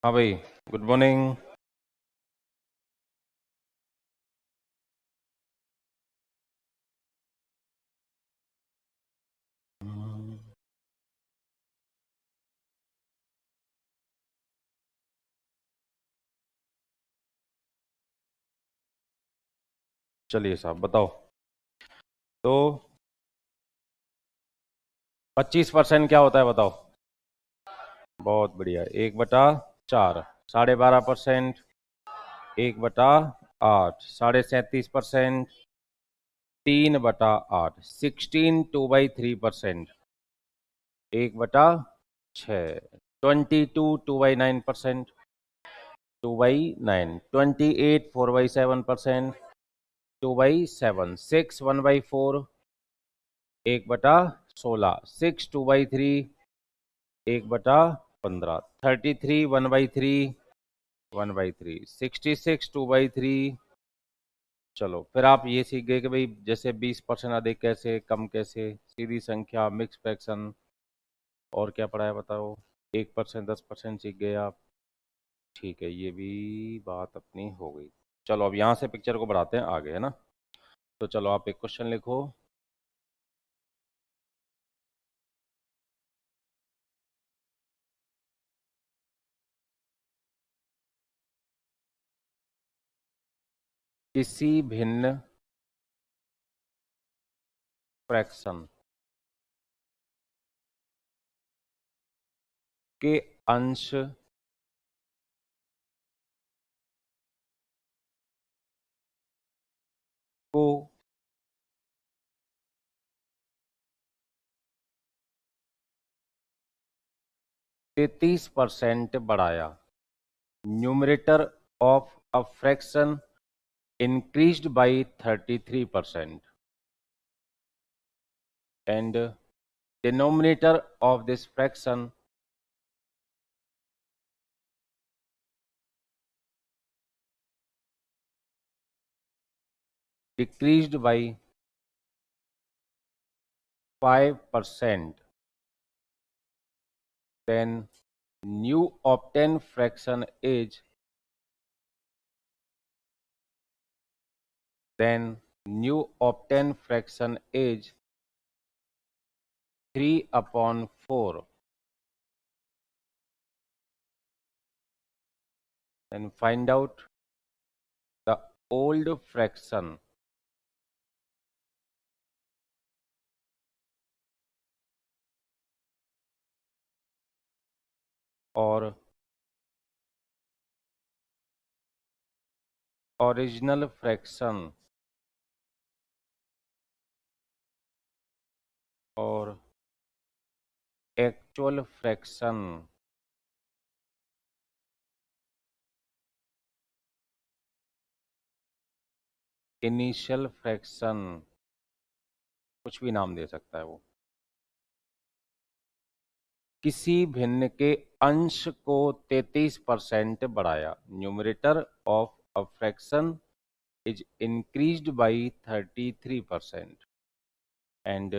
हाँ भाई, good morning. चलिए साहब बताओ। तो 25% क्या होता है बताओ। बहुत बढ़िया, 1/4, 12.5%। 1/8, 37.5%। 3/8, 16 2/3%। 1/6, 22 2/9%। 2/9, 28 4/7%। 2/7, 6 1/4। 1/16, 6 2/3। 1/15, 33 1/3। 1/3, 66 2/3। चलो फिर आप ये सीख गए कि भाई जैसे 20% अधिक कैसे, कम कैसे, सीधी संख्या, मिक्स फ्रैक्शन। और क्या पढ़ा है बताओ। 1%, 10% सीख गए आप। ठीक है, ये भी बात अपनी हो गई। चलो अब यहाँ से पिक्चर को बढ़ाते हैं आगे, है ना। तो चलो आप एक क्वेश्चन लिखो। किसी भिन्न फ्रैक्शन के अंश को 33% बढ़ाया। Numerator of a fraction increased by 33% and denominator of this fraction decreased by 5%, then new obtained fraction is then new obtained fraction is 3/4. Then find out the old fraction or original fraction or actual fraction initial fraction, कुछ भी नाम दे सकता है वो। किसी भिन्न के अंश को 33% बढ़ाया। Numerator of a fraction is increased by 33% and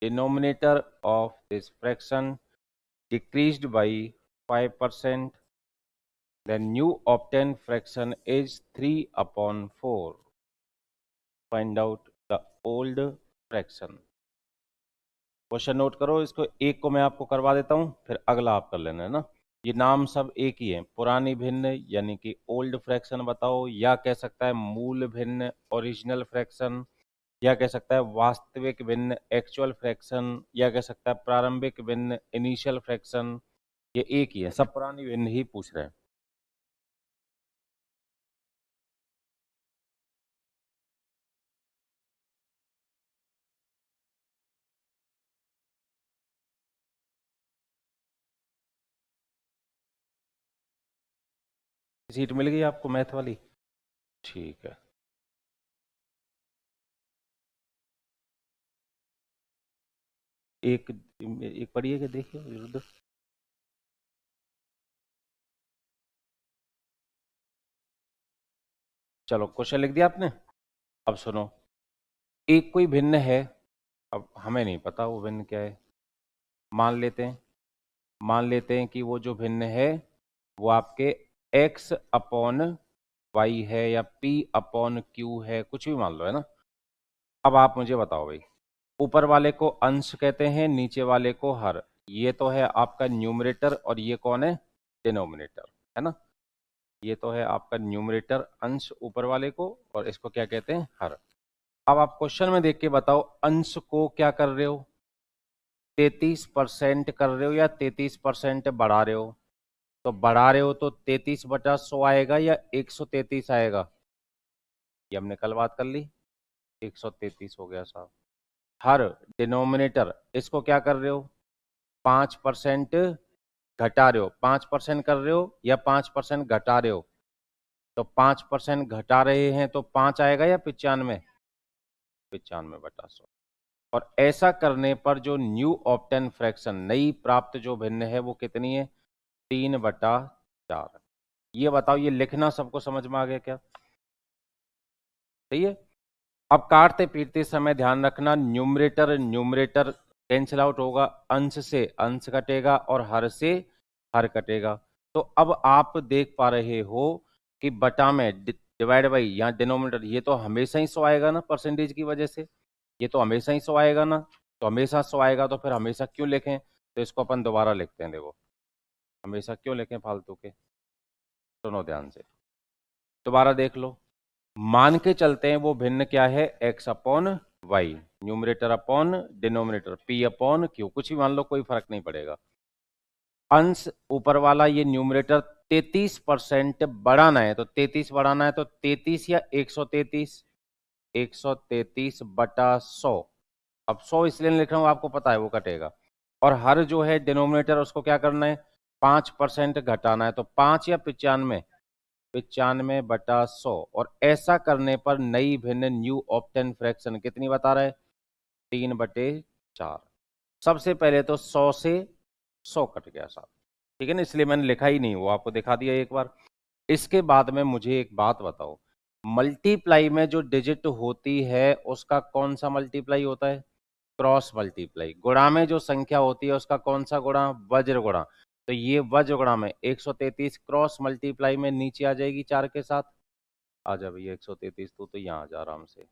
denominator of this fraction decreased by 5%, then new obtained fraction is 3/4. Find out the old fraction. Question note करो इसको, एक को मैं आपको करवा देता हूं, फिर अगला आप कर लेना, है ना। ये नाम सब एक ही है, पुरानी भिन्न यानी कि ओल्ड फ्रैक्शन बताओ, या कह सकता है मूल भिन्न ओरिजिनल फ्रैक्शन, या कह सकता है वास्तविक भिन्न एक्चुअल फ्रैक्शन, या कह सकता है प्रारंभिक भिन्न इनिशियल फ्रैक्शन। ये एक ही है, सब पुरानी भिन्न ही पूछ रहे हैं। सीट मिल गई आपको मैथ वाली। ठीक है। एक एक पढ़िए कि देखिए विरुद्ध। चलो क्वेश्चन लिख दिया आपने। अब सुनो, एक कोई भिन्न है, अब हमें नहीं पता वो भिन्न क्या है। मान लेते हैं मान लेते हैं कि वो जो भिन्न है वो आपके x अपॉन वाई है या p अपॉन क्यू है, कुछ भी मान लो, है ना। अब आप मुझे बताओ भाई, ऊपर वाले को अंश कहते हैं, नीचे वाले को हर। ये तो है आपका न्यूमरेटर और ये कौन है, डिनोमिनेटर, है ना। ये तो है आपका न्यूमरेटर अंश ऊपर वाले को, और इसको क्या कहते हैं, हर। अब आप क्वेश्चन में देख के बताओ, अंश को क्या कर रहे हो, 33% कर रहे हो या 33% बढ़ा रहे हो। तो बढ़ा रहे हो तो 33/100 आएगा या 133 आएगा, ये हमने कल बात कर ली, 133 हो गया साहब। हर डिनोमिनेटर, इसको क्या कर रहे हो, 5% घटा रहे हो, 5% कर रहे हो या 5% घटा रहे हो। तो 5% घटा रहे हैं तो 5 आएगा या 95, 95/100। और ऐसा करने पर जो न्यू ऑप्टेन फ्रैक्शन, नई प्राप्त जो भिन्न है, वो कितनी है, 3/4। ये बताओ, ये लिखना सबको समझ में आ गया क्या, सही है। अब काटते पीटते समय ध्यान रखना, न्यूमरेटर न्यूमरेटर कैंसिल आउट होगा, अंश से अंश कटेगा और हर से हर कटेगा। तो अब आप देख पा रहे हो कि बटा में डिवाइड बाई, यहाँ डिनोमिनेटर, ये तो हमेशा ही 100 आएगा ना, परसेंटेज की वजह से, ये तो हमेशा ही 100 आएगा ना। तो हमेशा 100 आएगा तो फिर हमेशा क्यों लिखें, तो इसको अपन दोबारा लिखते हैं, देखो, हमेशा क्यों लिखें फालतू के, सुनो ध्यान से, दोबारा देख लो। मान के चलते हैं वो भिन्न क्या है, x upon y, numerator upon denominator, p upon q, कुछ भी मान लो, कोई फर्क नहीं पड़ेगा। अंश ऊपर वाला ये न्यूमरेटर 33% बढ़ाना है, तो 33 बढ़ाना है तो 33 या 133, 133/100। अब 100 इसलिए नहीं लिख रहा हूं, आपको पता है वो कटेगा। और हर जो है डिनोमिनेटर, उसको क्या करना है, 5% घटाना है, तो 5 या 95, 95/100। और ऐसा करने पर नई भिन्न न्यू ऑप्टेन फ्रैक्शन कितनी बता रहा है, 3/4। सबसे पहले तो 100 से 100 कट गया साहब, ठीक है ना, इसलिए मैंने लिखा ही नहीं, वो आपको दिखा दिया एक बार। इसके बाद में मुझे एक बात बताओ, मल्टीप्लाई में जो डिजिट होती है उसका कौन सा मल्टीप्लाई होता है, क्रॉस मल्टीप्लाई। गुणा में जो संख्या होती है उसका कौन सा गुणा, वज्र गुणा। तो ये वज्र गुणा में 133 क्रॉस मल्टीप्लाई में नीचे आ जाएगी 4 के साथ। आ जा भैया 133, तो यहाँ आ जा आराम से।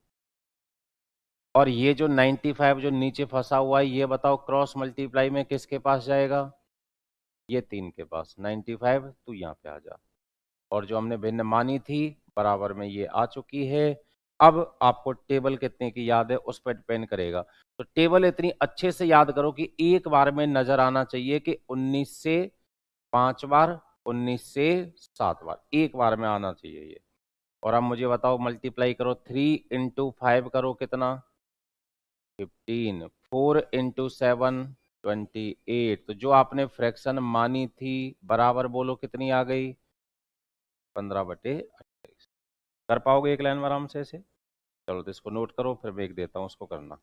और ये जो 95 जो नीचे फंसा हुआ है, ये बताओ क्रॉस मल्टीप्लाई में किसके पास जाएगा, ये 3 के पास। 95 तू यहाँ पे आ जा, और जो हमने भिन्न मानी थी बराबर में ये आ चुकी है। अब आपको टेबल कितने की याद है उस पर डिपेंड करेगा। तो टेबल इतनी अच्छे से याद करो कि एक बार में नजर आना चाहिए कि 19 से 5 बार, 19 से 7 बार, एक बार में आना चाहिए ये। और अब मुझे बताओ, मल्टीप्लाई करो, 3 × 5 करो कितना, 15, 4 × 7 28। तो जो आपने फ्रैक्शन मानी थी बराबर बोलो कितनी आ गई, 15/28। कर पाओगे एक लाइन में आराम से ऐसे, चलो तो इसको नोट करो, फिर मैं एक देता हूँ उसको करना।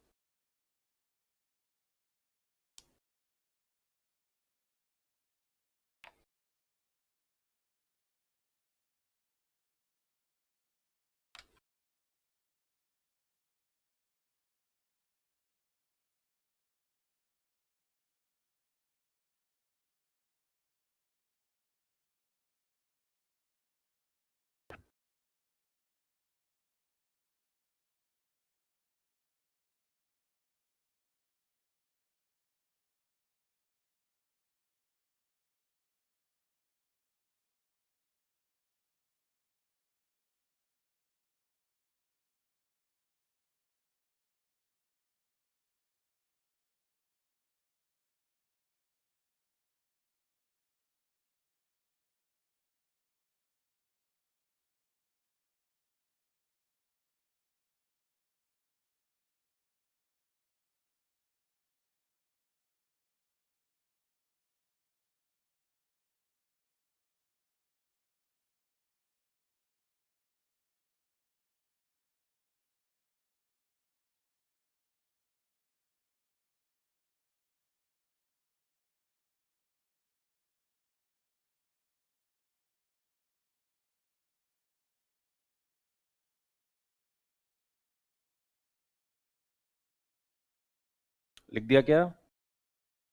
लिख दिया क्या,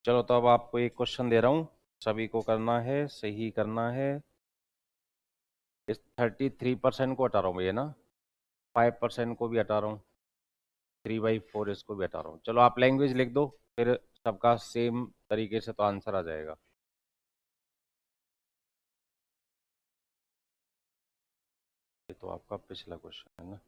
चलो तो अब आपको एक क्वेश्चन दे रहा हूं। सभी को करना है, सही करना है। इस 33% को हटा रहा हूँ भैया ना, 5% को भी हटा रहा हूँ, 3/4 इसको भी हटा रहा हूँ। चलो आप लैंग्वेज लिख दो, फिर सबका सेम तरीके से तो आंसर आ जाएगा। ये तो आपका पिछला क्वेश्चन है ना।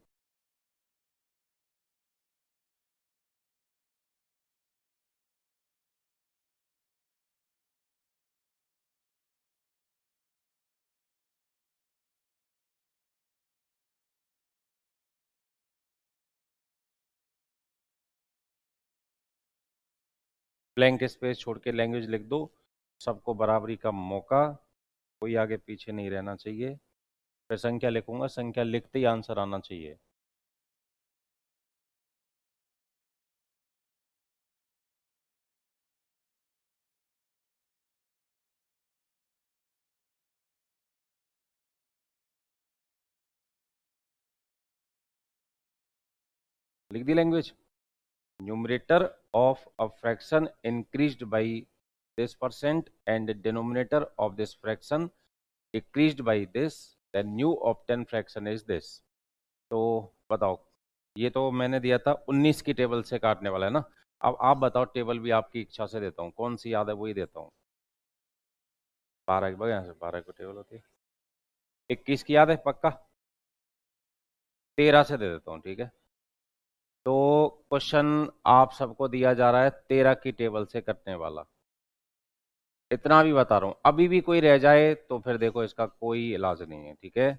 ब्लैंक स्पेस छोड़ के लैंग्वेज लिख दो, सबको बराबरी का मौका, कोई आगे पीछे नहीं रहना चाहिए। फिर संख्या लिखूंगा, संख्या लिखते ही आंसर आना चाहिए। लिख दी language. Numerator of a fraction increased by this percent and the denominator of this fraction decreased by this, the new obtained fraction is this। तो बताओ, ये तो मैंने दिया था 19 की टेबल से काटने वाला है ना। अब आप बताओ, टेबल भी आपकी इच्छा से देता हूँ, कौन सी याद है वही देता हूँ। 12 की, यहाँ से 12 की टेबल होती है। 21 की याद है पक्का? 13 से दे देता हूँ, ठीक है। तो क्वेश्चन आप सबको दिया जा रहा है 13 की टेबल से कटने वाला। इतना भी बता रहा हूं, अभी भी कोई रह जाए तो फिर देखो इसका कोई इलाज नहीं है, ठीक है।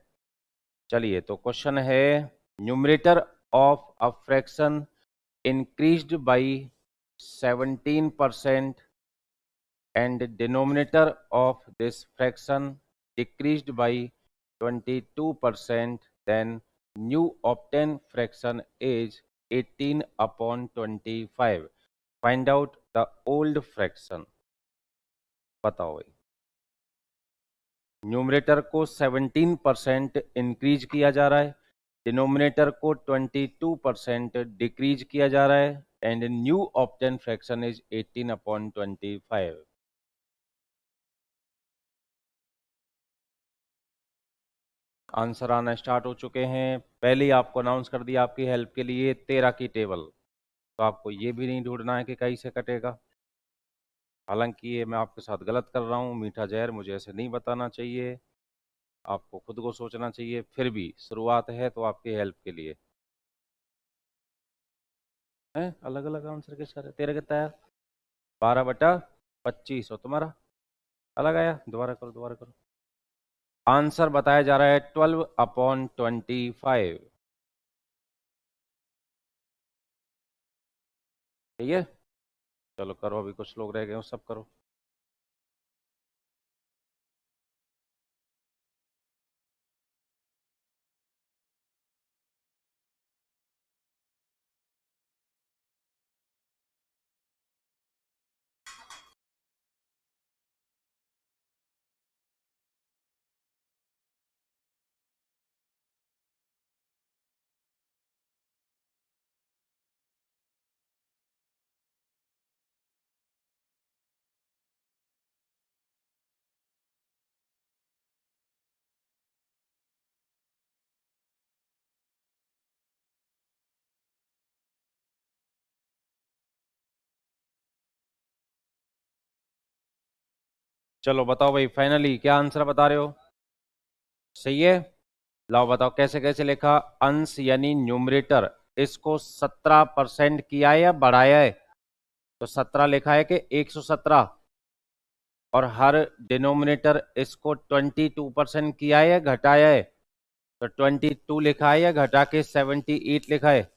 चलिए, तो क्वेश्चन है, numerator of a fraction increased by 17% and denominator of this fraction decreased by 22%, then new obtained fraction is 18/25। Find out the old fraction. बताओ भाई, न्यूमरेटर को 17% इंक्रीज किया जा रहा है, डिनोमिनेटर को 22% डिक्रीज किया जा रहा है, and new obtain fraction is 18/25। Answer आना स्टार्ट हो चुके हैं। पहले ही आपको अनाउंस कर दिया आपकी हेल्प के लिए 13 की टेबल। तो आपको ये भी नहीं ढूंढना है कि कहीं से कटेगा। हालांकि ये मैं आपके साथ गलत कर रहा हूँ, मीठा जहर मुझे ऐसे नहीं बताना चाहिए, आपको खुद को सोचना चाहिए। फिर भी शुरुआत है तो आपकी हेल्प के लिए है। अलग अलग आंसर के सारे तेरे कितना है? 12/25। और तुम्हारा अलग आया। दोबारा करो, दोबारा करो। आंसर बताया जा रहा है 12/25। ठीक है, चलो करो, अभी कुछ लोग रह गए हो, सब करो। चलो बताओ भाई, फाइनली क्या आंसर बता रहे हो? सही है। लाओ बताओ कैसे कैसे लिखा। अंश यानी न्यूमरेटर, इसको 17% किया है या बढ़ाया है? तो 17 लिखा है कि 117। और हर डिनोमिनेटर इसको 22% किया है या घटाया है? तो 22 लिखा है या घटा के 78 लिखा है?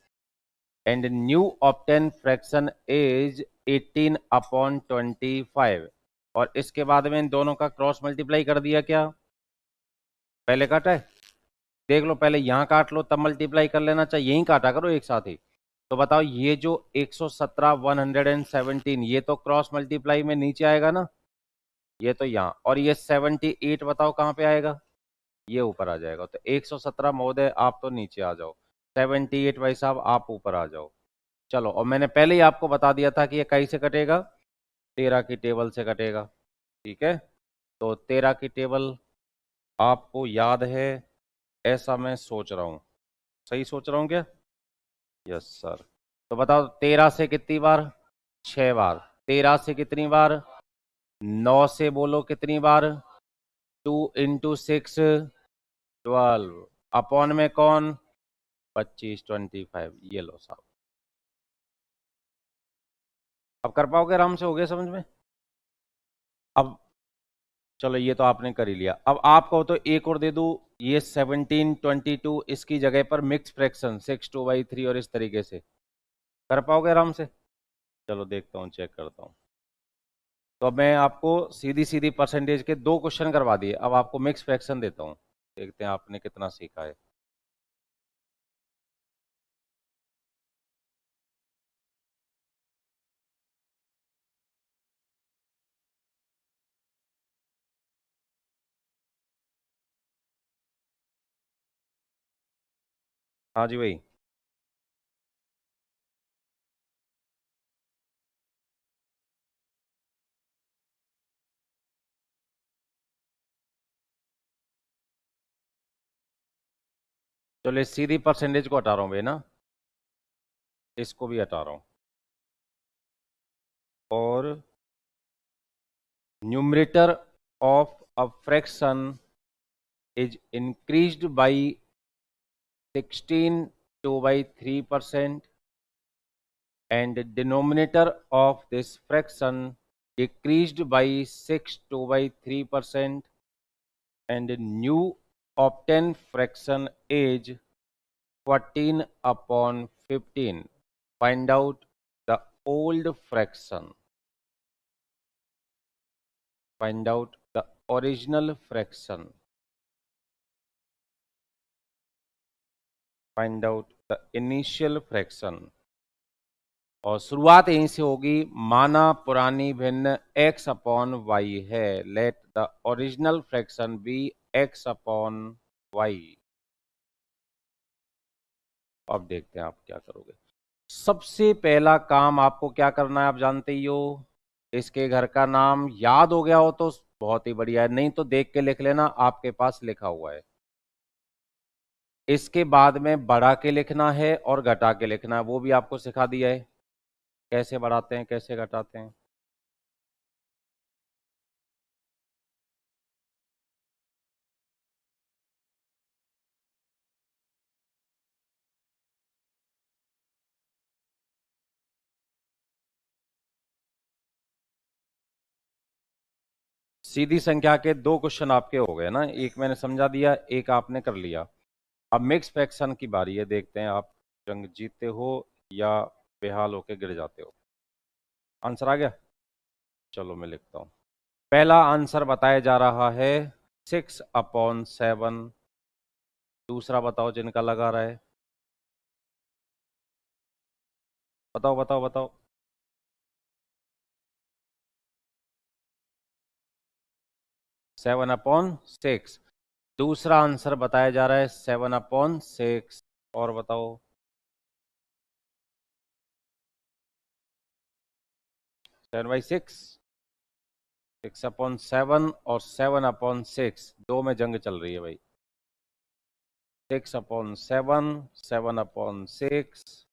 And new obtain fraction is 18/25। और इसके बाद में इन दोनों का क्रॉस मल्टीप्लाई कर दिया क्या? पहले काटा है, देख लो, पहले यहां काट लो तब मल्टीप्लाई कर लेना चाहिए, यहीं काटा करो एक साथ ही। तो बताओ, ये जो 117 117 ये तो क्रॉस मल्टीप्लाई में नीचे आएगा ना, ये तो यहाँ। और ये 78 बताओ कहाँ पे आएगा? ये ऊपर आ जाएगा। तो 117 महोदय आप तो नीचे आ जाओ, 78 भाई साहब आप ऊपर आ जाओ। चलो, और मैंने पहले ही आपको बता दिया था कि ये कहीं से कटेगा, 13 की टेबल से कटेगा। ठीक है, तो 13 की टेबल आपको याद है, ऐसा मैं सोच रहा हूं। सही सोच रहा हूं क्या? Yes sir. तो बताओ 13 से कितनी बार? 6 बार। 13 से कितनी बार? 9 से बोलो कितनी बार? 2 × 6 12। अपॉन में कौन? 25 25। ये लो साहब। अब कर पाओगे आराम से? हो गया समझ में? अब चलो, ये तो आपने कर ही लिया। अब आप कहो तो एक और दे दूं, ये 17 22, इसकी जगह पर मिक्स फ्रैक्शन 6 2/3 और इस तरीके से कर पाओगे आराम से? चलो देखता हूँ, चेक करता हूँ। तो अब मैं आपको सीधी सीधी परसेंटेज के 2 क्वेश्चन करवा दिए, अब आपको मिक्स फ्रैक्शन देता हूँ, देखते हैं आपने कितना सीखा है। हाँ जी भाई। चलो इस सीधी परसेंटेज को हटा रहा हूँ भाई ना, इसको भी हटा रहा हूँ, और numerator of a fraction is increased by 16 2/3%, and denominator of this fraction decreased by 6 2/3%, and new obtained fraction is 14/15. Find out the old fraction. Find out the original fraction. Find out the initial fraction. और शुरुआत यहीं से होगी। माना पुरानी भिन्न x/y है, let the original fraction be x/y। अब देखते हैं आप क्या करोगे। सबसे पहला काम आपको क्या करना है, आप जानते ही हो। इसके घर का नाम याद हो गया हो तो बहुत ही बढ़िया है, नहीं तो देख के लिख लेना, आपके पास लिखा हुआ है। इसके बाद में बढ़ा के लिखना है और घटा के लिखना है, वो भी आपको सिखा दिया है, कैसे बढ़ाते हैं कैसे घटाते हैं। सीधी संख्या के 2 क्वेश्चन आपके हो गए ना, एक मैंने समझा दिया, एक आपने कर लिया। अब मिक्स फ्रैक्शन की बारी है, देखते हैं आप जंग जीतते हो या बेहाल होके गिर जाते हो। आंसर आ गया? चलो मैं लिखता हूं। पहला आंसर बताया जा रहा है 6/7। दूसरा बताओ जिनका लगा रहा है, बताओ बताओ बताओ। 7/6। दूसरा आंसर बताया जा रहा है 7/6। और बताओ। 7/6। 6/7 और 7/6, दो में जंग चल रही है भाई। 6/7, 7/6।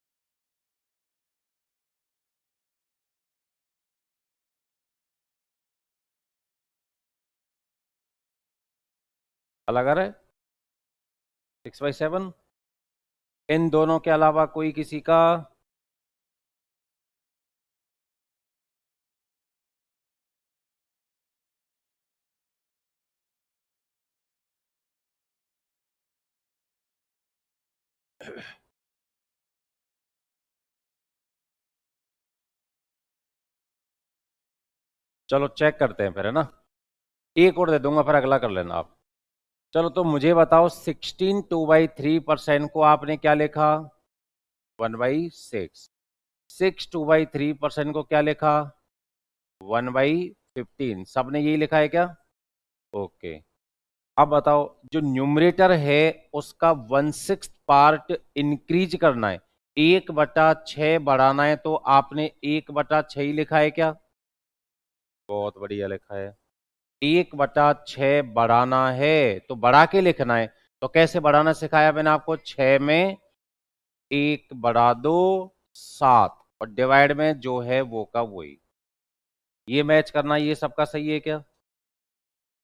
अलग आ रहा है 6/7। इन दोनों के अलावा कोई किसी का? चलो चेक करते हैं फिर, है ना। एक और दे दूंगा, फिर अगला कर लेना आप। चलो तो मुझे बताओ, 16 2/3% को आपने क्या लिखा? 1/6। 6 2/3% को क्या लिखा? 1/15। सबने यही लिखा है क्या? ओके। अब बताओ, जो न्यूमरेटर है उसका 1/6 पार्ट इंक्रीज करना है, 1/6 बढ़ाना है, तो आपने 1/6 ही लिखा है क्या? बहुत बढ़िया लिखा है। 1/6 बढ़ाना है तो बढ़ा के लिखना है। तो कैसे बढ़ाना सिखाया मैंने आपको, 6 में 1 बढ़ा दो 7, और डिवाइड में जो है वो का वही। ये मैच करना, ये सबका सही है क्या?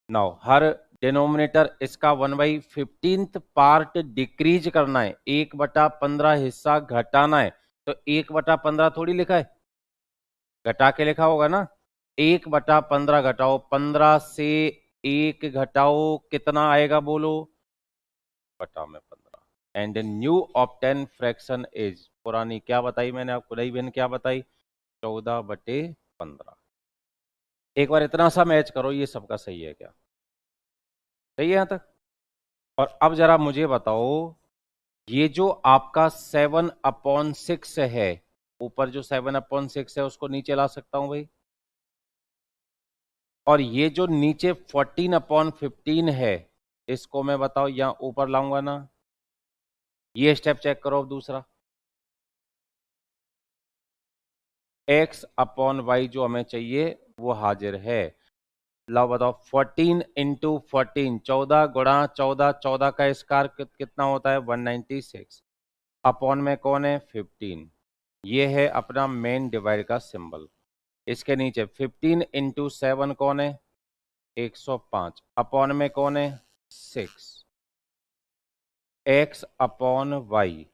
नाउ हर डिनोमिनेटर इसका 1/15 पार्ट डिक्रीज करना है, 1/15 हिस्सा घटाना है। तो 1/15 थोड़ी लिखा है, घटा के लिखा होगा ना। 1/15 घटाओ, 15 से 1 घटाओ, कितना आएगा बोलो? बटा में 15। And new obtain fraction is, पुरानी क्या बताई मैंने आपको, नई बहन क्या बताई? 14/15। एक बार इतना सा मैच करो, ये सबका सही है क्या? सही है यहां तक? और अब जरा मुझे बताओ, ये जो आपका 7/6 है, ऊपर जो 7/6 है उसको नीचे ला सकता हूं भाई, और ये जो नीचे 14/15 है, इसको मैं बताओ यहां ऊपर लाऊंगा ना। ये स्टेप चेक करो। अब दूसरा, x/y जो हमें चाहिए वो हाजिर है। लो बताओ, 14 × 14, 14 गुणा 14, 14 का स्क्वायर कितना होता है? 196। अपॉन में कौन है? 15। ये है अपना मेन डिवाइड का सिंबल। इसके नीचे 15 × 7 कौन है? 105। अपॉन में कौन है? 6। x/y।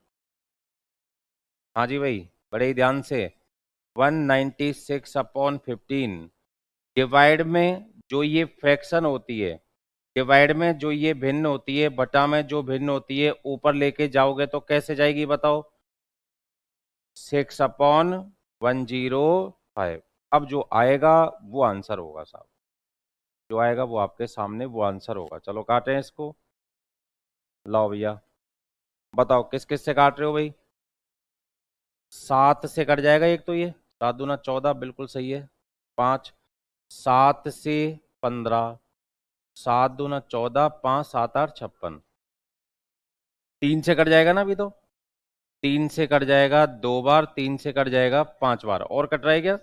हाँ जी भाई, बड़े ही ध्यान से। 196/15 डिवाइड में जो ये फ्रैक्शन होती है, डिवाइड में जो ये भिन्न होती है, बटा में जो भिन्न होती है, ऊपर लेके जाओगे तो कैसे जाएगी बताओ? 6/105। अब जो आएगा वो आंसर होगा साहब, जो आएगा वो आपके सामने वो आंसर होगा। चलो काटें इसको। लाओ भैया, बताओ किस किस से काट रहे हो भाई? 7 से कट जाएगा एक, तो ये 7×2 = 14, बिल्कुल सही है। 5, 7 से 15, 7×2 = 14, 5 7 8 56। 3 से कट जाएगा ना अभी तो, 3 से कट जाएगा 2 बार, 3 से कट जाएगा 5 बार, और कट रहा है क्या?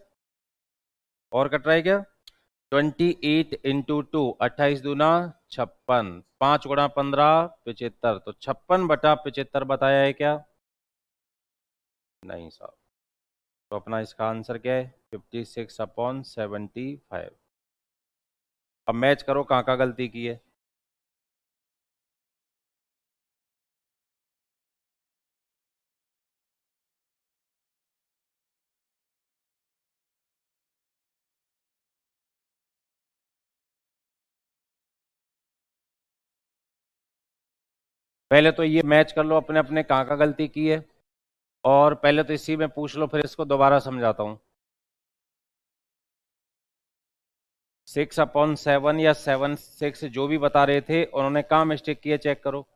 और कट रहा है क्या? 28 × 2, 28×2 = 56, 5×15 75, तो 56/75 बताया है क्या? नहीं साहब। तो अपना इसका आंसर क्या है? 56/75। अब मैच करो कहाँ का गलती की है। पहले तो ये मैच कर लो अपने अपने कहाँ का गलती की है, और पहले तो इसी में पूछ लो, फिर इसको दोबारा समझाता हूँ। 6/7 या 7/6 जो भी बता रहे थे, उन्होंने कहाँ मिस्टेक किया चेक करो।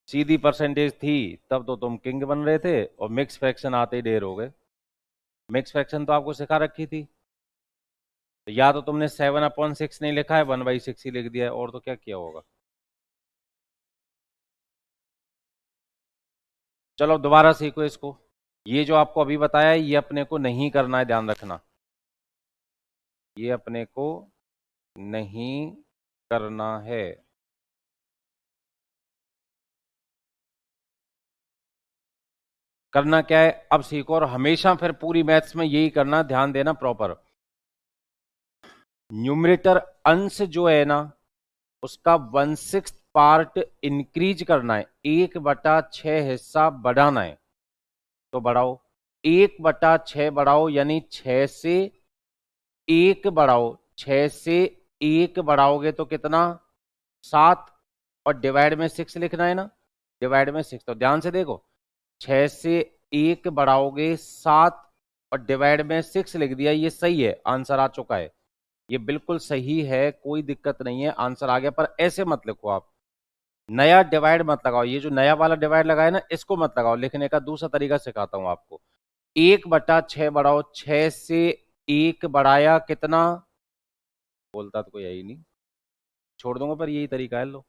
सीधी परसेंटेज थी तब तो तुम किंग बन रहे थे, और मिक्स फ्रैक्शन आते ही ढेर हो गए। मिक्स फ्रैक्शन तो आपको सिखा रखी थी, तो या तो तुमने 7/6 नहीं लिखा है, 1/6 ही लिख दिया है, और तो क्या किया होगा। चलो दोबारा सीखो इसको। ये जो आपको अभी बताया है, ये अपने को नहीं करना है, ध्यान रखना। ये अपने को नहीं करना है। करना क्या है अब सीखो, और हमेशा फिर पूरी मैथ्स में यही करना, ध्यान देना प्रॉपर। न्यूमरेटर अंश जो है ना, उसका 1/6 पार्ट इंक्रीज करना है, 1/6 हिस्सा बढ़ाना है। तो बढ़ाओ, 1/6 बढ़ाओ, यानी 6 से 1 बढ़ाओ। 6 से 1 बढ़ाओगे तो कितना? 7, और डिवाइड में 6 लिखना है ना, डिवाइड में 6। तो ध्यान से देखो, 6 से 1 बढ़ाओगे 7, और डिवाइड में 6 लिख दिया, ये सही है, आंसर आ चुका है। ये बिल्कुल सही है, कोई दिक्कत नहीं है, आंसर आ गया। पर ऐसे मत लिखो आप, नया डिवाइड मत लगाओ। ये जो नया वाला डिवाइड लगाया ना, इसको मत लगाओ। लिखने का दूसरा तरीका सिखाता हूं आपको। 1/6 बढ़ाओ, 6 से 1 बढ़ाया कितना? बोलता तो कोई है ही नहीं, छोड़ दूंगा, पर यही तरीका है। लो,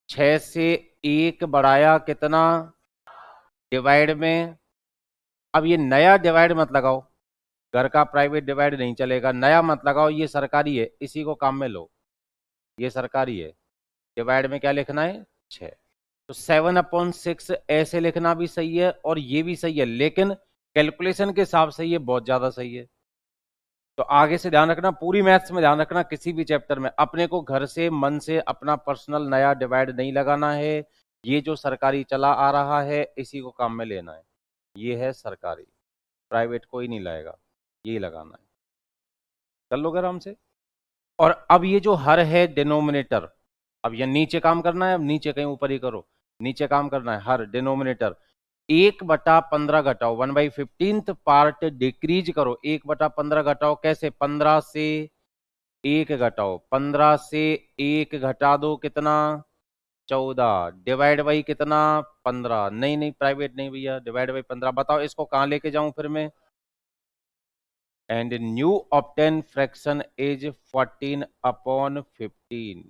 6 से एक बढ़ाया कितना डिवाइड में। अब ये नया डिवाइड मत लगाओ, घर का प्राइवेट डिवाइड नहीं चलेगा, नया मत लगाओ, ये सरकारी है, इसी को काम में लो, ये सरकारी है। डिवाइड में क्या लिखना है 6, तो 7/6 ऐसे लिखना भी सही है और ये भी सही है, लेकिन कैलकुलेशन के हिसाब से ये बहुत ज्यादा सही है। तो आगे से ध्यान रखना, पूरी मैथ्स में ध्यान रखना, किसी भी चैप्टर में अपने को घर से मन से अपना पर्सनल नया डिवाइड नहीं लगाना है। ये जो सरकारी चला आ रहा है इसी को काम में लेना है, ये है सरकारी, प्राइवेट कोई नहीं लाएगा, यही लगाना है। कर लोगे आराम से। और अब ये जो हर है डिनोमिनेटर, अब ये नीचे काम करना है, अब नीचे कहीं ऊपर ही करो, नीचे काम करना है। हर डिनोमिनेटर 1/15 घटाओ, 1/15 पार्ट डिक्रीज करो, 1/15 घटाओ कैसे, 15 से 1 घटाओ, 15 से 1 घटा दो कितना 14, डिवाइड बाई कितना 15, नहीं नहीं प्राइवेट नहीं भैया, डिवाइड बाई 15। बताओ इसको कहां लेके जाऊं फिर मैं, and new obtain fraction is 14/15,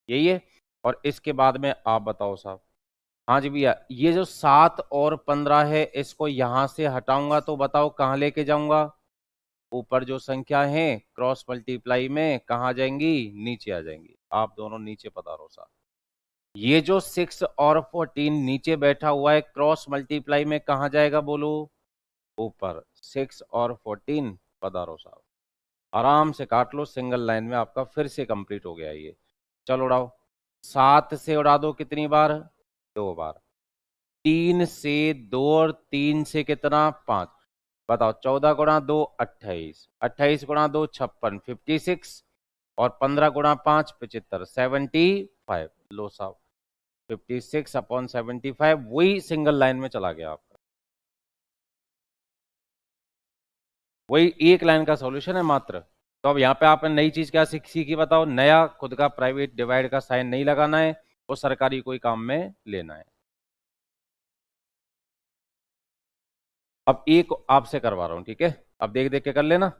यही है। और इसके बाद में आप बताओ साहब। हाँ जी भैया, ये जो 7 और 15 है इसको यहां से हटाऊंगा तो बताओ कहां लेके जाऊंगा, ऊपर जो संख्या है क्रॉस मल्टीप्लाई में कहां जाएंगी, नीचे आ जाएंगी। आप दोनों नीचे पधारो साहब। ये जो 6 और 14 नीचे बैठा हुआ है क्रॉस मल्टीप्लाई में कहां जाएगा बोलो, ऊपर। 6 और 14 पधारो साहब, आराम से काट लो, सिंगल लाइन में आपका फिर से कंप्लीट हो गया ये। चलो उड़ाओ, 7 से उड़ा दो कितनी बार, 2 बार। 3 से 2 और 3 से कितना 5, बताओ 14 गुणा 2 28, 28 गुणा 2 56, 56, और 15 गुणा 5 75, 75। लो साहब 56/75, वही सिंगल लाइन में चला गया आपका, वही एक लाइन का सॉल्यूशन है मात्र। तो अब यहाँ पे आपने नई चीज क्या सीखी बताओ, नया खुद का प्राइवेट डिवाइड का साइन नहीं लगाना है और सरकारी कोई काम में लेना है। अब एक आपसे करवा रहा हूं, ठीक है, अब देख देख के कर लेना।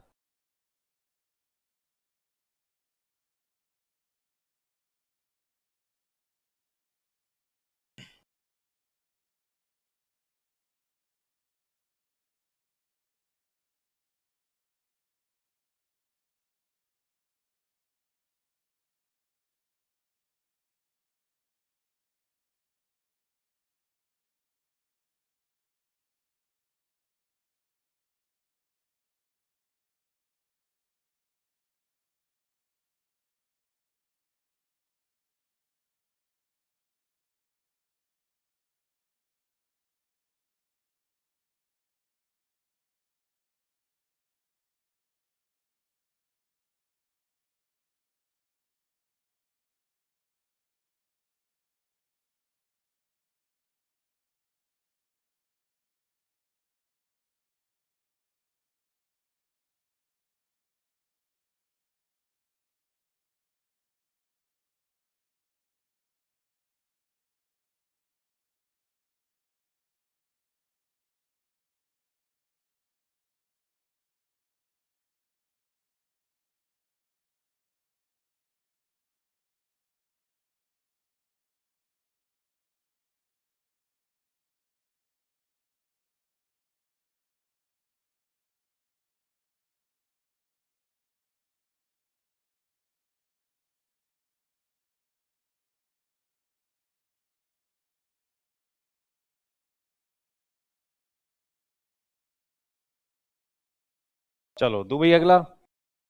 चलो दुबई अगला।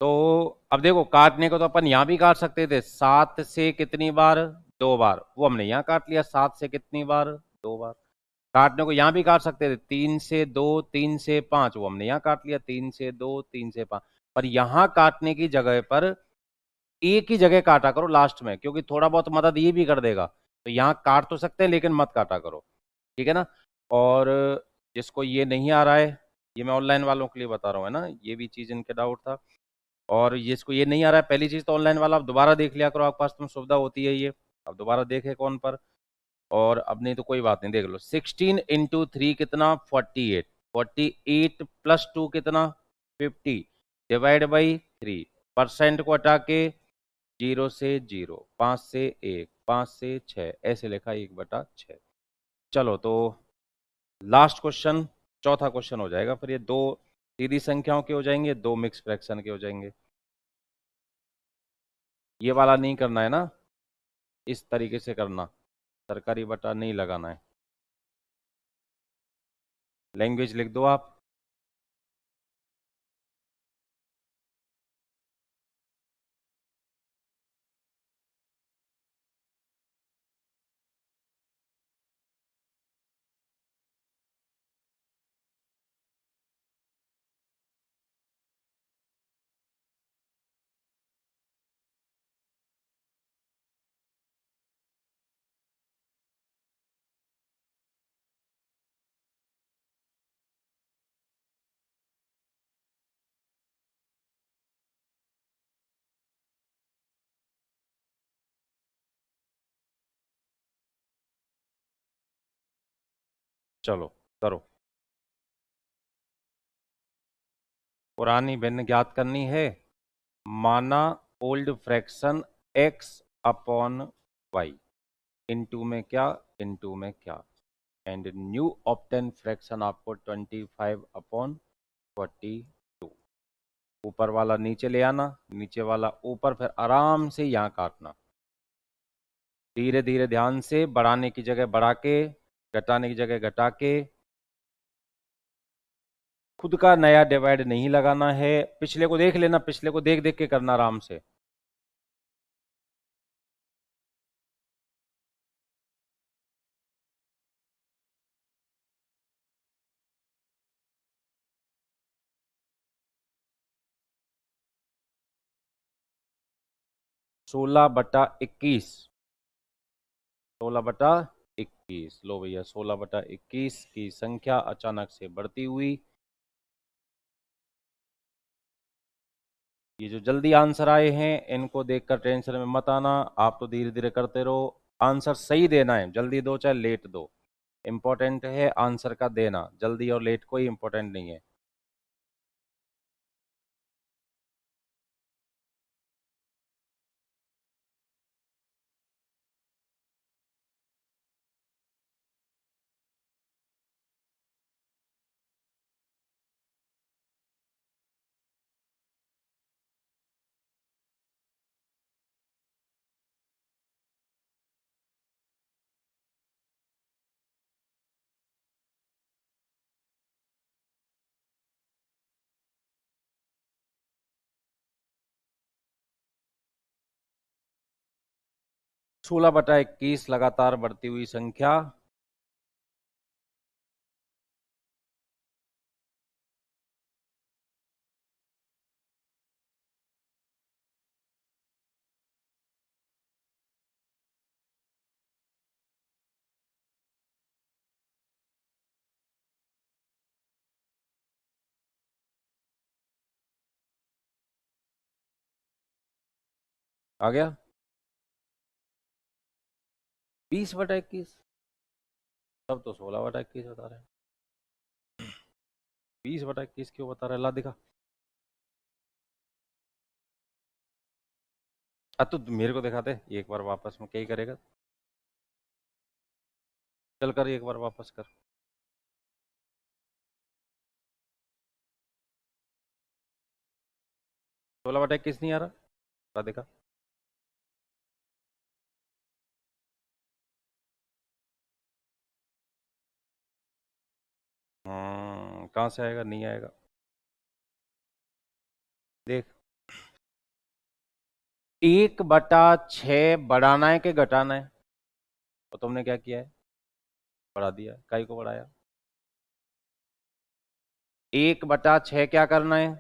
तो अब देखो, काटने को तो अपन यहां भी काट सकते थे, 7 से कितनी बार 2 बार, वो हमने यहां काट लिया, 7 से कितनी बार 2 बार। काटने को यहां भी काट सकते थे, 3 से 2 3 से 5, वो हमने यहां काट लिया, 3 से 2 3 से 5। पर यहां काटने की जगह पर एक ही जगह काटा करो लास्ट में, क्योंकि थोड़ा बहुत मदद ये भी कर देगा। तो यहां काट तो सकते हैं लेकिन मत काटा करो, ठीक है ना। और जिसको ये नहीं आ रहा है, ये मैं ऑनलाइन वालों के लिए बता रहा हूँ, है ना, ये भी चीज इनके डाउट था। और जिसको ये नहीं आ रहा है, पहली चीज तो ऑनलाइन वाला आप दोबारा देख लिया करो, आपके पास तुम सुविधा होती है ये, अब दोबारा देखे कौन पर। और अब नहीं तो कोई बात नहीं, देख लो, 16 × 3 कितना 48, 48 + 2 कितना 50, डिवाइड बाई 3, परसेंट को हटा के 0 से 0, 5 से 1, 5 से 6, ऐसे लिखा 1/6। चलो तो लास्ट क्वेश्चन, चौथा क्वेश्चन हो जाएगा, फिर ये दो सीधी संख्याओं के हो जाएंगे, दो मिक्स फ्रैक्शन के हो जाएंगे। ये वाला नहीं करना है ना, इस तरीके से करना, सरकारी बटा नहीं लगाना है। लैंग्वेज लिख दो आप। चलो करो। पुरानी भिन्न ज्ञात करनी है। माना old fraction x upon y, into में क्या, इनटू में क्या, एंड न्यू ऑप्टेन फ्रैक्शन आपको 25/42। ऊपर वाला नीचे ले आना, नीचे वाला ऊपर, फिर आराम से यहाँ काटना, धीरे धीरे ध्यान से, बढ़ाने की जगह बढ़ा के, घटाने की जगह घटा के। खुद का नया डिवाइड नहीं लगाना है, पिछले को देख लेना, पिछले को देख देख के करना आराम से। सोलह बटा इक्कीस, 16/21। लो भैया, 16/21 की संख्या अचानक से बढ़ती हुई। ये जो जल्दी आंसर आए हैं इनको देखकर टेंशन में मत आना, आप तो धीरे धीरे करते रहो। आंसर सही देना है, जल्दी दो चाहे लेट दो, इंपॉर्टेंट है आंसर का देना, जल्दी और लेट कोई इंपॉर्टेंट नहीं है। सोलह बटा इक्कीस लगातार बढ़ती हुई संख्या। आ गया 20/21। तब तो 16/21 बता रहे हैं, 20/21 क्यों बता रहे हैं, ला दिखा। तो मेरे को दिखा दे एक बार वापस में, क्या ही करेगा। चल कर एक बार वापस कर। 16/21 नहीं आ रहा, ला दिखा। कहाँ से आएगा, नहीं आएगा। देख, 1/6 बढ़ाना है कि घटाना है, तो तुमने क्या किया है, बढ़ा दिया। काई को बढ़ाया, 1/6 क्या करना है,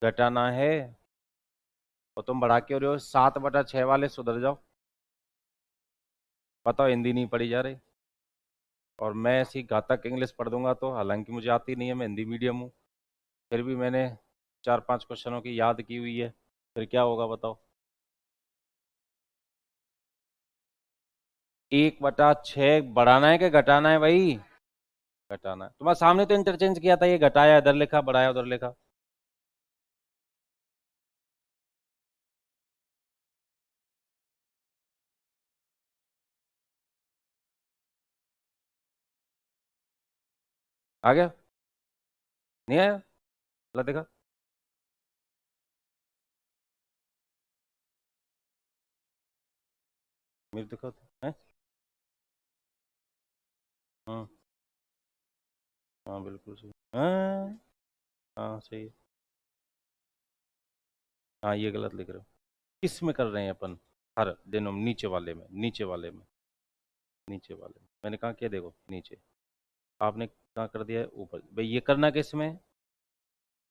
घटाना है। और तुम बढ़ा के हो रहे हो, 7/6 वाले सुधर जाओ। बताओ, हिंदी नहीं पढ़ी जा रही, और मैं ऐसी घातक इंग्लिश पढ़ दूंगा तो, हालांकि मुझे आती नहीं है, मैं हिंदी मीडियम हूँ, फिर भी मैंने 4-5 क्वेश्चनों की याद की हुई है, फिर क्या होगा बताओ। 1/6 बढ़ाना है कि घटाना है भाई, घटाना है। तुम्हारे सामने तो इंटरचेंज किया था, ये घटाया इधर लिखा, बढ़ाया उधर लिखा। आ गया? नहीं आया? ला देखा। मेरे देखा है। हाँ हाँ बिल्कुल सही। हाँ हाँ सही है। हाँ ये गलत लिख रहे हो। किस में कर रहे हैं अपन? हर दिन नीचे वाले में, नीचे वाले में, नीचे वाले में मैंने कहा क्या, देखो नीचे। आपने कहाँ कर दिया है? ऊपर। भाई ये करना किस में?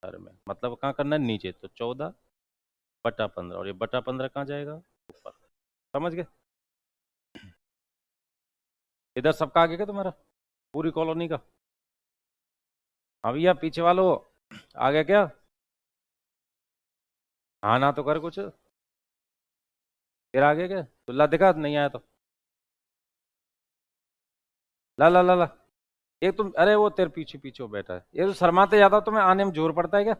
हर में, मतलब कहाँ करना है? नीचे। तो 14/15, और ये बटा 15 कहाँ जाएगा? ऊपर। समझ गए? इधर सबका आगे क्या तुम्हारा? पूरी कॉलोनी का? हाँ भैया पीछे वालों, आ गया क्या? हाँ ना तो कर कुछ। तेरा आगे क्या? तो ला दिखा, नहीं आया तो। ला ला ला ला। एक तुम, अरे वो तेरे पीछे पीछे वो बैठा है, ये तो शर्माते ज्यादा, तुम्हें आने में जोर पड़ता है क्या?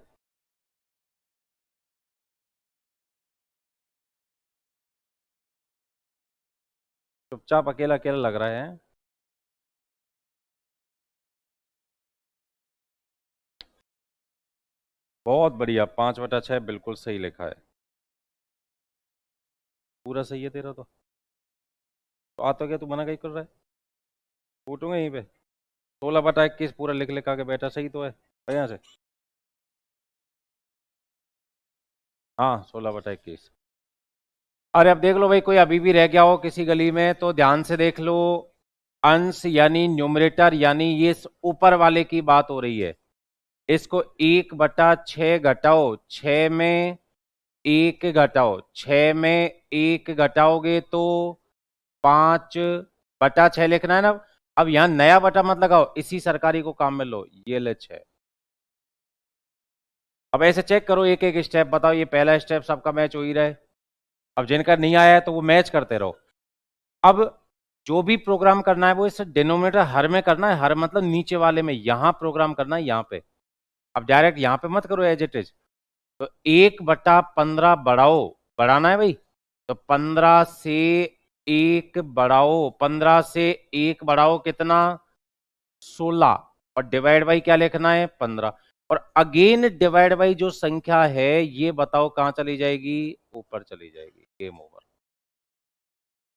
चुपचाप अकेला अकेला लग रहा है। बहुत बढ़िया, 5/6 बिल्कुल सही लिखा है। पूरा सही है तेरा तो आ तो गया, तू मना कहीं कर रहा है? फूटूंगा यहीं पे। 16/21 पूरा लिख लिखा के बैठा, सही तो है। यहाँ से। हाँ 16/21। अरे अब देख लो भाई, कोई अभी भी रह गया हो किसी गली में तो ध्यान से देख लो। अंश यानी न्यूमरेटर, यानी ये इस ऊपर वाले की बात हो रही है। इसको 1/6 घटाओ, 6 में 1 घटाओ, 6 में 1 घटाओगे तो 5/6 लिखना है ना। अब यहां नया बटा मत लगाओ, इसी सरकारी को काम में लो, ये ले 6। अब ऐसे चेक करो, एक एक स्टेप बताओ, ये पहला स्टेप सबका मैच हो ही रहा है। अब जिनका नहीं आया है तो वो मैच करते रहो। अब जो भी प्रोग्राम करना है वो इस डिनोमिनेटर हर में करना है, हर मतलब नीचे वाले में, यहां प्रोग्राम करना है यहां पे। अब डायरेक्ट यहां पे मत करो एज इट इज। तो 1/15 बढ़ाओ, बढ़ाना है भाई। तो 15 से 1 बढ़ाओ कितना? 16। और डिवाइड बाई क्या लिखना है? 15। और अगेन डिवाइड बाई जो संख्या है ये बताओ कहां चली जाएगी? ऊपर चली जाएगी। Game over.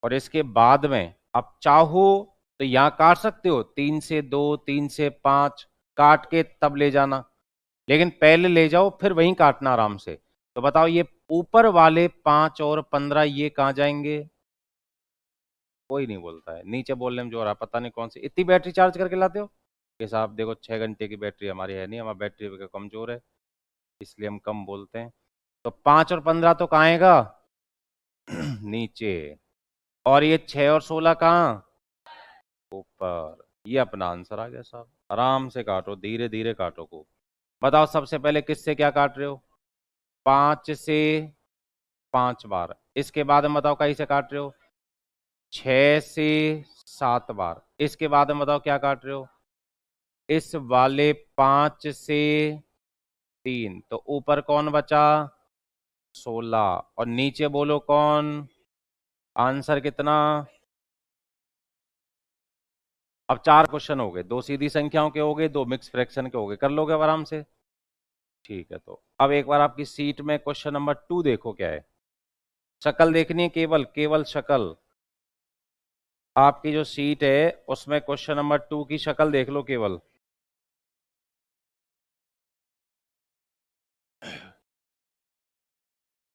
और इसके बाद में आप चाहो तो यहां काट सकते हो, 3 से 2, 3 से 5 काट के तब ले जाना। लेकिन पहले ले जाओ फिर वहीं काटना आराम से। तो बताओ ये ऊपर वाले 5 और 15 ये कहाँ जाएंगे? कोई नहीं बोलता है, नीचे बोलने में जो रहा, पता नहीं कौन सी इतनी बैटरी चार्ज करके लाते हो। ये साहब देखो, 6 घंटे की बैटरी हमारी है नहीं, हमारी बैटरी कमजोर है, इसलिए हम कम बोलते हैं। तो 5 और 15 तो कहाँ आएगा? नीचे। और ये 6 और 16 कहाँ? ऊपर। ये अपना आंसर आ गया साहब। आराम से काटो, धीरे धीरे काटो को। बताओ सबसे पहले किससे क्या काट रहे हो? 5 से 5 बार। इसके बाद में बताओ कहीं से काट रहे हो? 6 से 7 बार। इसके बाद में बताओ क्या काट रहे हो? इस वाले 5 से 3। तो ऊपर कौन बचा? 16। और नीचे बोलो कौन? आंसर कितना? अब 4 क्वेश्चन हो गए, 2 सीधी संख्याओं के हो गए, 2 मिक्स फ्रैक्शन के हो गए, कर लोगे अब आराम से। ठीक है, तो अब एक बार आपकी सीट में क्वेश्चन नंबर 2 देखो क्या है। शक्ल देखनी है, केवल केवल शक्ल। आपकी जो सीट है उसमें क्वेश्चन नंबर 2 की शक्ल देख लो केवल।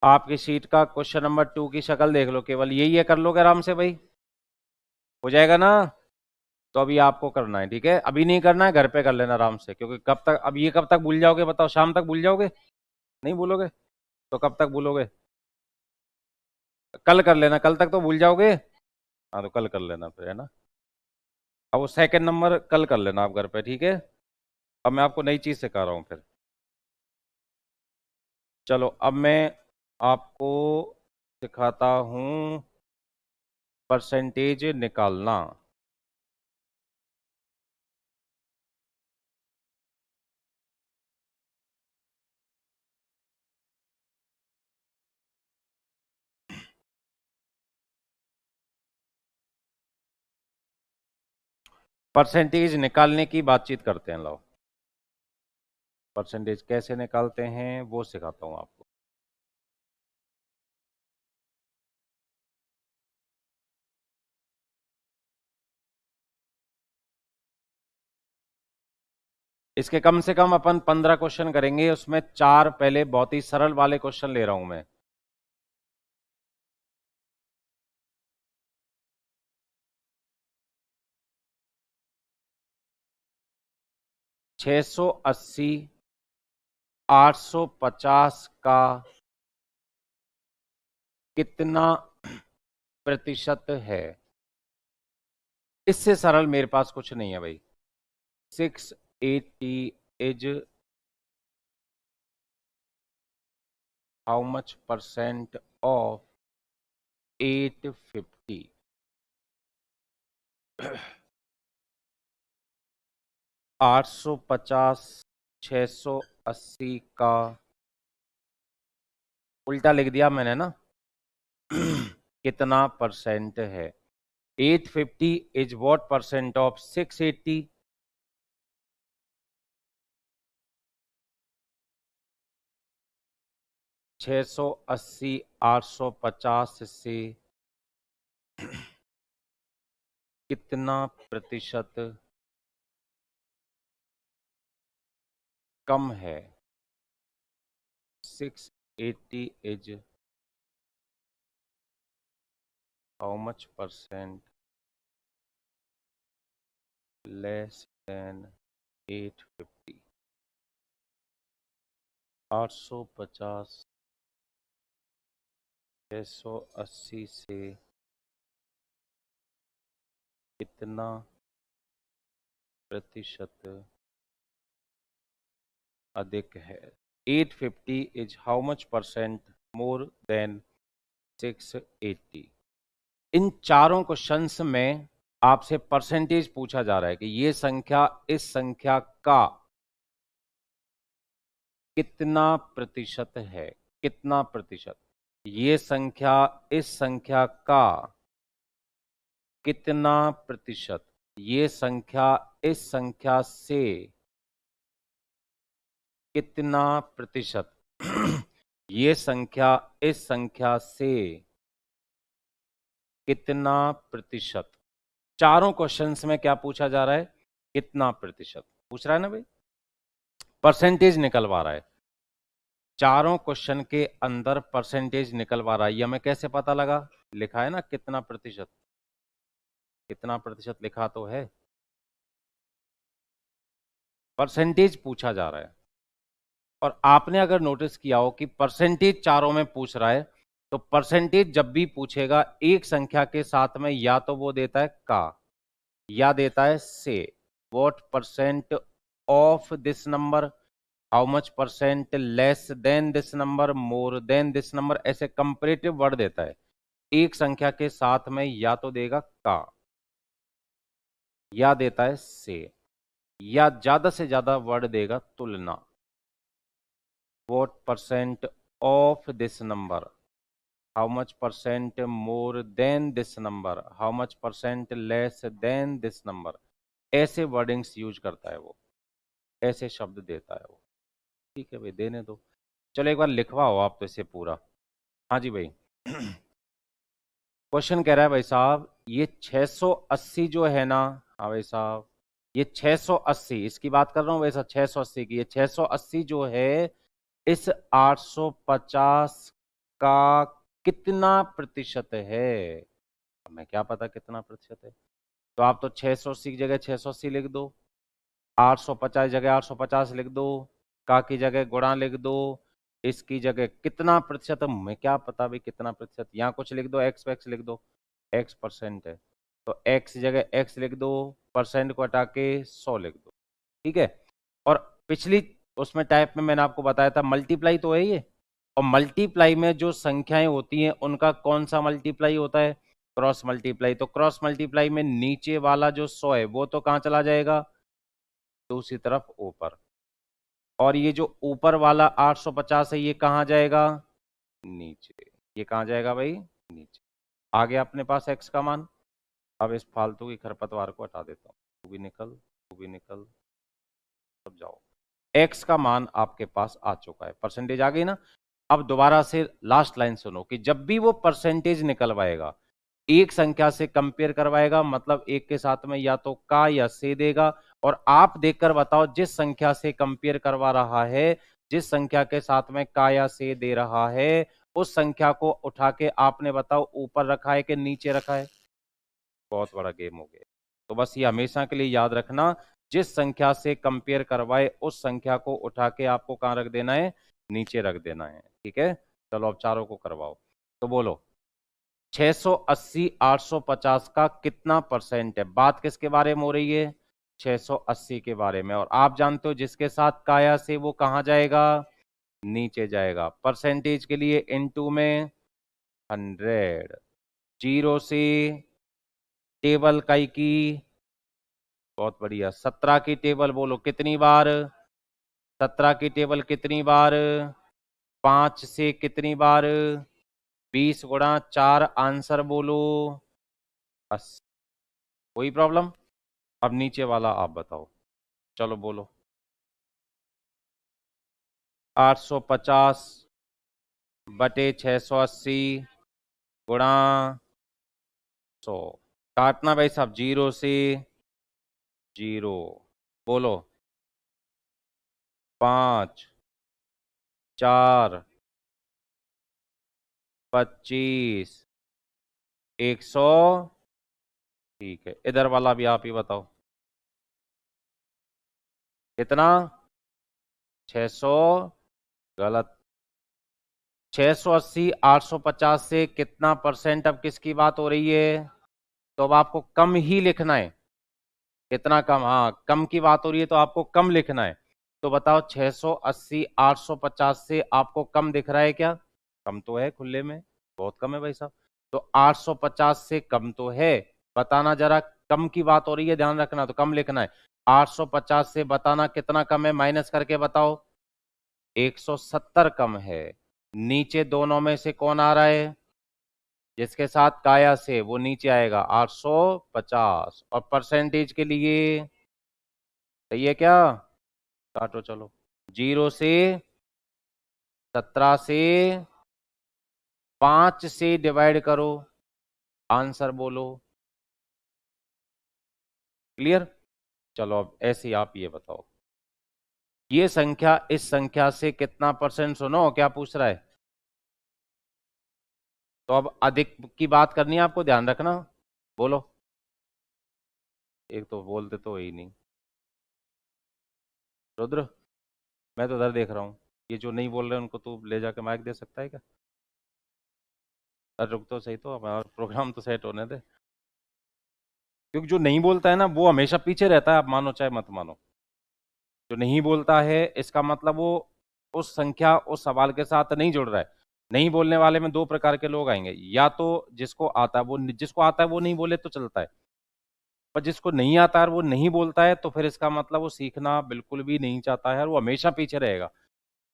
आपकी सीट का क्वेश्चन नंबर 2 की शक्ल देख लो केवल, यही है, कर लोगे आराम से भाई? हो जाएगा ना? तो अभी आपको करना है, ठीक है, अभी नहीं करना है, घर पे कर लेना आराम से, क्योंकि कब तक, अब ये कब तक भूल जाओगे बताओ? शाम तक भूल जाओगे? नहीं भूलोगे? तो कब तक भूलोगे? कल कर लेना, कल तक तो भूल जाओगे। हाँ तो कल कर लेना फिर, है ना? अब वो सेकंड नंबर कल कर लेना आप घर पे, ठीक है? अब मैं आपको नई चीज सिखा रहा हूँ फिर। चलो अब मैं आपको सिखाता हूँ परसेंटेज निकालना। परसेंटेज निकालने की बातचीत करते हैं। लो, परसेंटेज कैसे निकालते हैं वो सिखाता हूं आपको। इसके कम से कम अपन 15 क्वेश्चन करेंगे, उसमें 4 पहले बहुत ही सरल वाले क्वेश्चन ले रहा हूं मैं। छह सौ अस्सी 850 का कितना प्रतिशत है? इससे सरल मेरे पास कुछ नहीं है भाई। 680 is how much percent of 850? 850 680 का उल्टा लिख दिया मैंने ना। कितना परसेंट है? 850 इज व्हाट परसेंट ऑफ 680? 680 850 से कितना प्रतिशत कम है? 680 is how much percent less then 850? 850 680 से कितना प्रतिशत अधिक है? 850 is how much percent more than 680? इन चारों क्वेश्चंस में आपसे परसेंटेज पूछा जा रहा है कि ये संख्या इस संख्या का कितना प्रतिशत है। कितना प्रतिशत? ये संख्या इस संख्या का कितना प्रतिशत? ये संख्या इस संख्या से कितना प्रतिशत? ये संख्या इस संख्या से कितना प्रतिशत? चारों क्वेश्चंस में क्या पूछा जा रहा है? कितना प्रतिशत पूछ रहा है ना भाई। परसेंटेज निकलवा रहा है। चारों क्वेश्चन के अंदर परसेंटेज निकलवा रहा है। यह हमें कैसे पता लगा? लिखा है ना कितना प्रतिशत। कितना प्रतिशत लिखा तो है। परसेंटेज पूछा जा रहा है। और आपने अगर नोटिस किया हो कि परसेंटेज चारों में पूछ रहा है, तो परसेंटेज जब भी पूछेगा एक संख्या के साथ में या तो वो देता है का या देता है से। What percent of this number, how much percent less then this number, more than this number, ऐसे कंपेरेटिव वर्ड देता है। एक संख्या के साथ में या तो देगा का या देता है से, या ज्यादा से ज्यादा वर्ड देगा तुलना। What percent of this number, how much percent more than this number, how much percent less then this number, ऐसे वर्डिंग्स यूज करता है वो, ऐसे शब्द देता है वो। ठीक है भाई, देने दो। चलो एक बार लिखवाओ आप तो इसे पूरा। हाँ जी भाई। क्वेश्चन कह रहा है भाई साहब, ये 680 जो है ना, हाँ भाई साहब, ये 680 इसकी बात कर रहा हूँ वैसा 680 की, ये 680 जो है इस 850 का कितना प्रतिशत है? हमें क्या पता कितना प्रतिशत है। तो आप तो 680 की जगह 680 लिख दो, 850 जगह 850 लिख दो, का की जगह गुणा लिख दो, इसकी जगह कितना प्रतिशत है हमें क्या पता भाई कितना प्रतिशत। यहाँ कुछ लिख दो, एक्स एक्स लिख दो, एक्स परसेंट है तो एक्स जगह एक्स लिख दो, परसेंट को हटा के 100 लिख दो। ठीक है। और पिछली उसमें टाइप में मैंने आपको बताया था मल्टीप्लाई तो है ये, और मल्टीप्लाई में जो संख्याएं होती हैं उनका कौन सा मल्टीप्लाई होता है? Cross multiply. तो क्रॉस मल्टीप्लाई में नीचे वाला जो 100 है वो तो कहाँ चला जाएगा? दूसरी तरफ ऊपर। और ये जो ऊपर वाला 850 है ये कहाँ जाएगा? नीचे। ये कहाँ जाएगा भाई? नीचे। आ गया अपने पास एक्स का मान। अब इस फालतू की खरपतवार को हटा देता हूँ। टू भी निकल, टू भी निकल, सब जाओ। एक्स का मान आपके पास आ चुका है, परसेंटेज आ गई ना। अब दोबारा से लास्ट लाइन सुनो कि जब भी वो परसेंटेज निकलवाएगा, एक संख्या से कंपेयर करवाएगा, मतलब एक के साथ में या तो का या से देगा, और आप देखकर बताओ जिस संख्या से कंपेयर करवा रहा है, जिस संख्या के साथ में का या से दे रहा है, उस संख्या को उठा के आपने बताओ ऊपर रखा है कि नीचे रखा है। बहुत बड़ा गेम हो गया। तो बस ये हमेशा के लिए याद रखना, जिस संख्या से कंपेयर करवाए उस संख्या को उठा के आपको कहां रख देना है, नीचे रख देना है। ठीक है, चलो अब चारों को करवाओ। तो बोलो 680 850 का कितना परसेंट है? बात किसके बारे में हो रही है? 680 के बारे में। और आप जानते हो जिसके साथ काया से वो कहां जाएगा? नीचे जाएगा। परसेंटेज के लिए इनटू में 100, जीरो से टेबल काई की, बहुत बढ़िया, 17 की टेबल बोलो कितनी बार? 17 की टेबल कितनी बार? 5 से कितनी बार? 20 गुणा 4, आंसर बोलो 80। कोई प्रॉब्लम? अब नीचे वाला आप बताओ, चलो बोलो। 850 बटे 680 गुणा 100, काटना भाई साहब, जीरो से जीरो, बोलो 5 4 25 100। ठीक है, इधर वाला भी आप ही बताओ कितना? 600। गलत। 680 850 से कितना परसेंट, अब किसकी बात हो रही है? तो अब आपको कम ही लिखना है। कितना कम? हाँ, कम की बात हो रही है तो आपको कम लिखना है। तो बताओ 680 850 से आपको कम दिख रहा है क्या? कम तो है खुले में, बहुत कम है भाई साहब। तो 850 से कम तो है, बताना जरा। कम की बात हो रही है, ध्यान रखना, तो कम लिखना है। 850 से बताना कितना कम है, माइनस करके बताओ। 170 कम है। नीचे दोनों में से कौन आ रहा है? जिसके साथ काया से वो नीचे आएगा 850। और परसेंटेज के लिए सही है क्या? काटो चलो। जीरो से 17 से 5 से डिवाइड करो, आंसर बोलो। क्लियर? चलो अब ऐसे ही आप ये बताओ, ये संख्या इस संख्या से कितना परसेंट, सुनो क्या पूछ रहा है। तो अब अधिक की बात करनी है आपको, ध्यान रखना। बोलो। एक तो बोलते तो ही नहीं। रुद्र, मैं तो उधर देख रहा हूँ, ये जो नहीं बोल रहे उनको तू ले जाके माइक दे सकता है क्या? अरे रुक तो सही, तो हमारा प्रोग्राम तो सेट होने दे। क्योंकि जो नहीं बोलता है ना वो हमेशा पीछे रहता है, आप मानो चाहे मत मानो। जो नहीं बोलता है इसका मतलब वो उस संख्या उस सवाल के साथ नहीं जुड़ रहा है। नहीं बोलने वाले में दो प्रकार के लोग आएंगे, या तो जिसको आता है वो, जिसको आता है वो नहीं बोले तो चलता है, पर जिसको नहीं आता है और वो नहीं बोलता है तो फिर इसका मतलब वो सीखना बिल्कुल भी नहीं चाहता है और वो हमेशा पीछे रहेगा।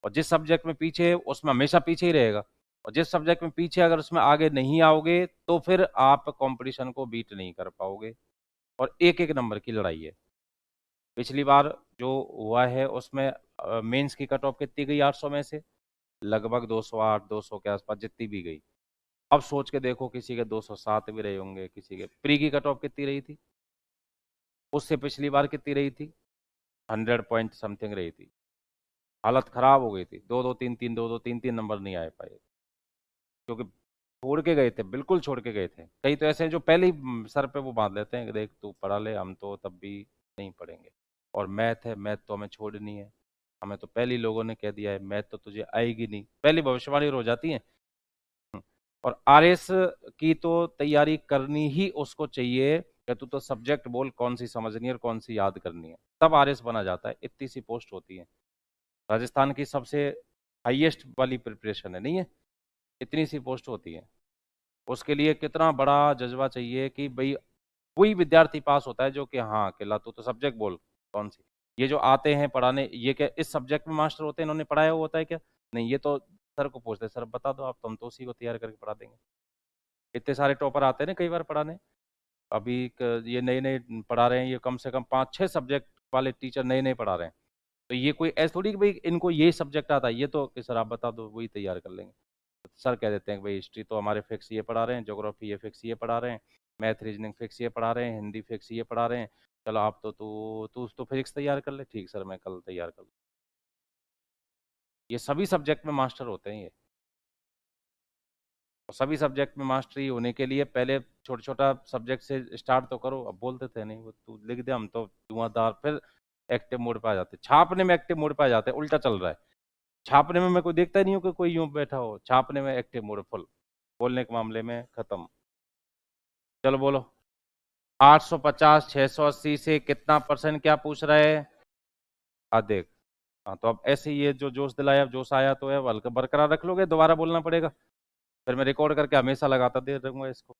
और जिस सब्जेक्ट में पीछे है उसमें हमेशा पीछे ही रहेगा। और जिस सब्जेक्ट में पीछे अगर उसमें आगे नहीं आओगे तो फिर आप कंपटीशन को बीट नहीं कर पाओगे। और एक एक नंबर की लड़ाई है। पिछली बार जो हुआ है उसमें मेंस की कट ऑफ कितनी गई 800 में से? लगभग 208 200 के आसपास जितनी भी गई। अब सोच के देखो, किसी के 207 भी रहे होंगे, किसी के। प्री की कट ऑफ कितनी रही थी? उससे पिछली बार कितनी रही थी? 100 पॉइंट समथिंग रही थी। हालत खराब हो गई थी, दो दो तीन तीन, दो दो तीन तीन नंबर नहीं आ पाए, क्योंकि छोड़ के गए थे, बिल्कुल छोड़ के गए थे। कई तो ऐसे हैं जो पहले ही सर पे वो बांध लेते हैं कि देख तू पढ़ा ले, हम तो तब भी नहीं पढ़ेंगे। और मैथ है, मैथ तो हमें छोड़नी है, हमें तो पहले ही लोगों ने कह दिया है मैथ तो तुझे आएगी नहीं, पहली भविष्यवाणी हो जाती है। और आरएस की तो तैयारी करनी ही उसको चाहिए कि तू तो सब्जेक्ट बोल कौन सी समझनी है और कौन सी याद करनी है, तब आरएस बना जाता है। इतनी सी पोस्ट होती है, राजस्थान की सबसे हाईएस्ट वाली प्रिपरेशन है, नहीं है? इतनी सी पोस्ट होती है। उसके लिए कितना बड़ा जज्बा चाहिए कि भाई कोई विद्यार्थी पास होता है जो कि हाँ कि ला तू तो सब्जेक्ट बोल कौन सी। ये जो आते हैं पढ़ाने, ये क्या इस सब्जेक्ट में मास्टर होते हैं, इन्होंने पढ़ाया हुआ होता है क्या? नहीं, ये तो सर को पूछते हैं, सर बता दो आप, तो हम तो उसी को तैयार करके पढ़ा देंगे। इतने सारे टॉपर आते हैं ना कई बार पढ़ाने। अभी ये नए नए पढ़ा रहे हैं, ये कम से कम 5-6 सब्जेक्ट वाले टीचर नए नए पढ़ा रहे हैं। तो ये कोई ऐसा थोड़ी कि भाई इनको ये सब्जेक्ट आता है, ये तो कि सर आप बता दो वही तैयार कर लेंगे। सर कह देते हैं कि भाई हिस्ट्री तो हमारे फिक्स ये पढ़ा रहे हैं, ज्योग्राफी ये फिक्स ये पढ़ा रहे हैं, मैथ रीजनिंग फिक्स ये पढ़ा रहे हैं, हिंदी फिक्स ये पढ़ा रहे हैं। चलो आप तू तू तो फिजिक्स तैयार कर ले। ठीक सर, मैं कल तैयार कर लूँ। ये सभी सब्जेक्ट में मास्टर होते हैं ये। और सभी सब्जेक्ट में मास्टरी होने के लिए पहले छोटा छोटा सब्जेक्ट से स्टार्ट तो करो। अब बोलते थे नहीं वो तू लिख दे, हम तो धुआंधार फिर एक्टिव मोड पे आ जाते, छापने में एक्टिव मोड पे आ जाते, उल्टा चल रहा है। छापने में मैं कोई देखता नहीं हूँ कि कोई यूं बैठा हो, छापने में एक्टिव मोड फुल, बोलने के मामले में खत्म। चलो बोलो। 850 680 से कितना परसेंट क्या पूछ रहा है? देख। हाँ तो अब ऐसे ये जो जोश दिलाया, जोश आया तो है, हल्का बरकरार रख लोगे, दोबारा बोलना पड़ेगा। फिर मैं रिकॉर्ड करके हमेशा लगाता दे रहूंगा इसको।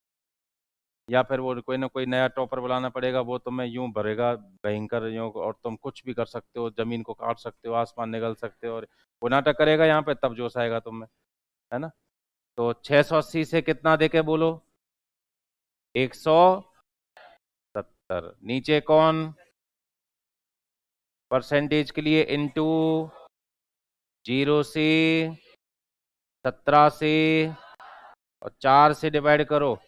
या फिर वो कोई ना कोई नया टॉपर बुलाना पड़ेगा, वो तुम्हें यूं भरेगा भयंकर यूं, और तुम कुछ भी कर सकते हो, जमीन को काट सकते हो, आसमान निगल सकते हो, और वो नाटक करेगा यहाँ पे, तब जोश आएगा तुम्हें, है ना? तो 680 से कितना देके बोलो? 170। नीचे कौन? परसेंटेज के लिए इनटू 0 से 17 से और 4 से डिवाइड करो।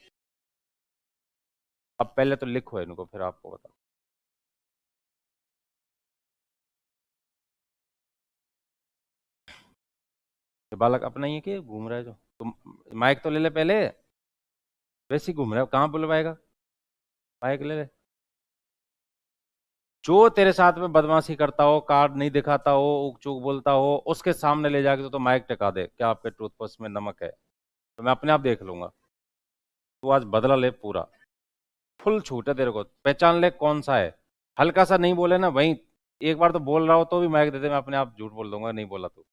अब पहले तो लिखो इनको, फिर आपको बता। ये बालक अपना ही है कि घूम रहा है जो तुम? माइक तो ले ले पहले। वैसे ही घूम रहा है, कहाँ बुलवाएगा? माइक ले ले। जो तेरे साथ में बदमाशी करता हो, कार्ड नहीं दिखाता हो, उक चूक बोलता हो, उसके सामने ले जाके तो माइक टिका दे, क्या आपके टूथपेस्ट में नमक है? तो मैं अपने आप देख लूंगा। तू आज बदला ले पूरा। फुल छूट है तेरे को, पहचान ले कौन सा है। हल्का सा नहीं बोले ना वहीं, एक बार तो बोल रहा हो तो भी माइक दे दे, मैं अपने आप झूठ बोल दूंगा नहीं बोला तू।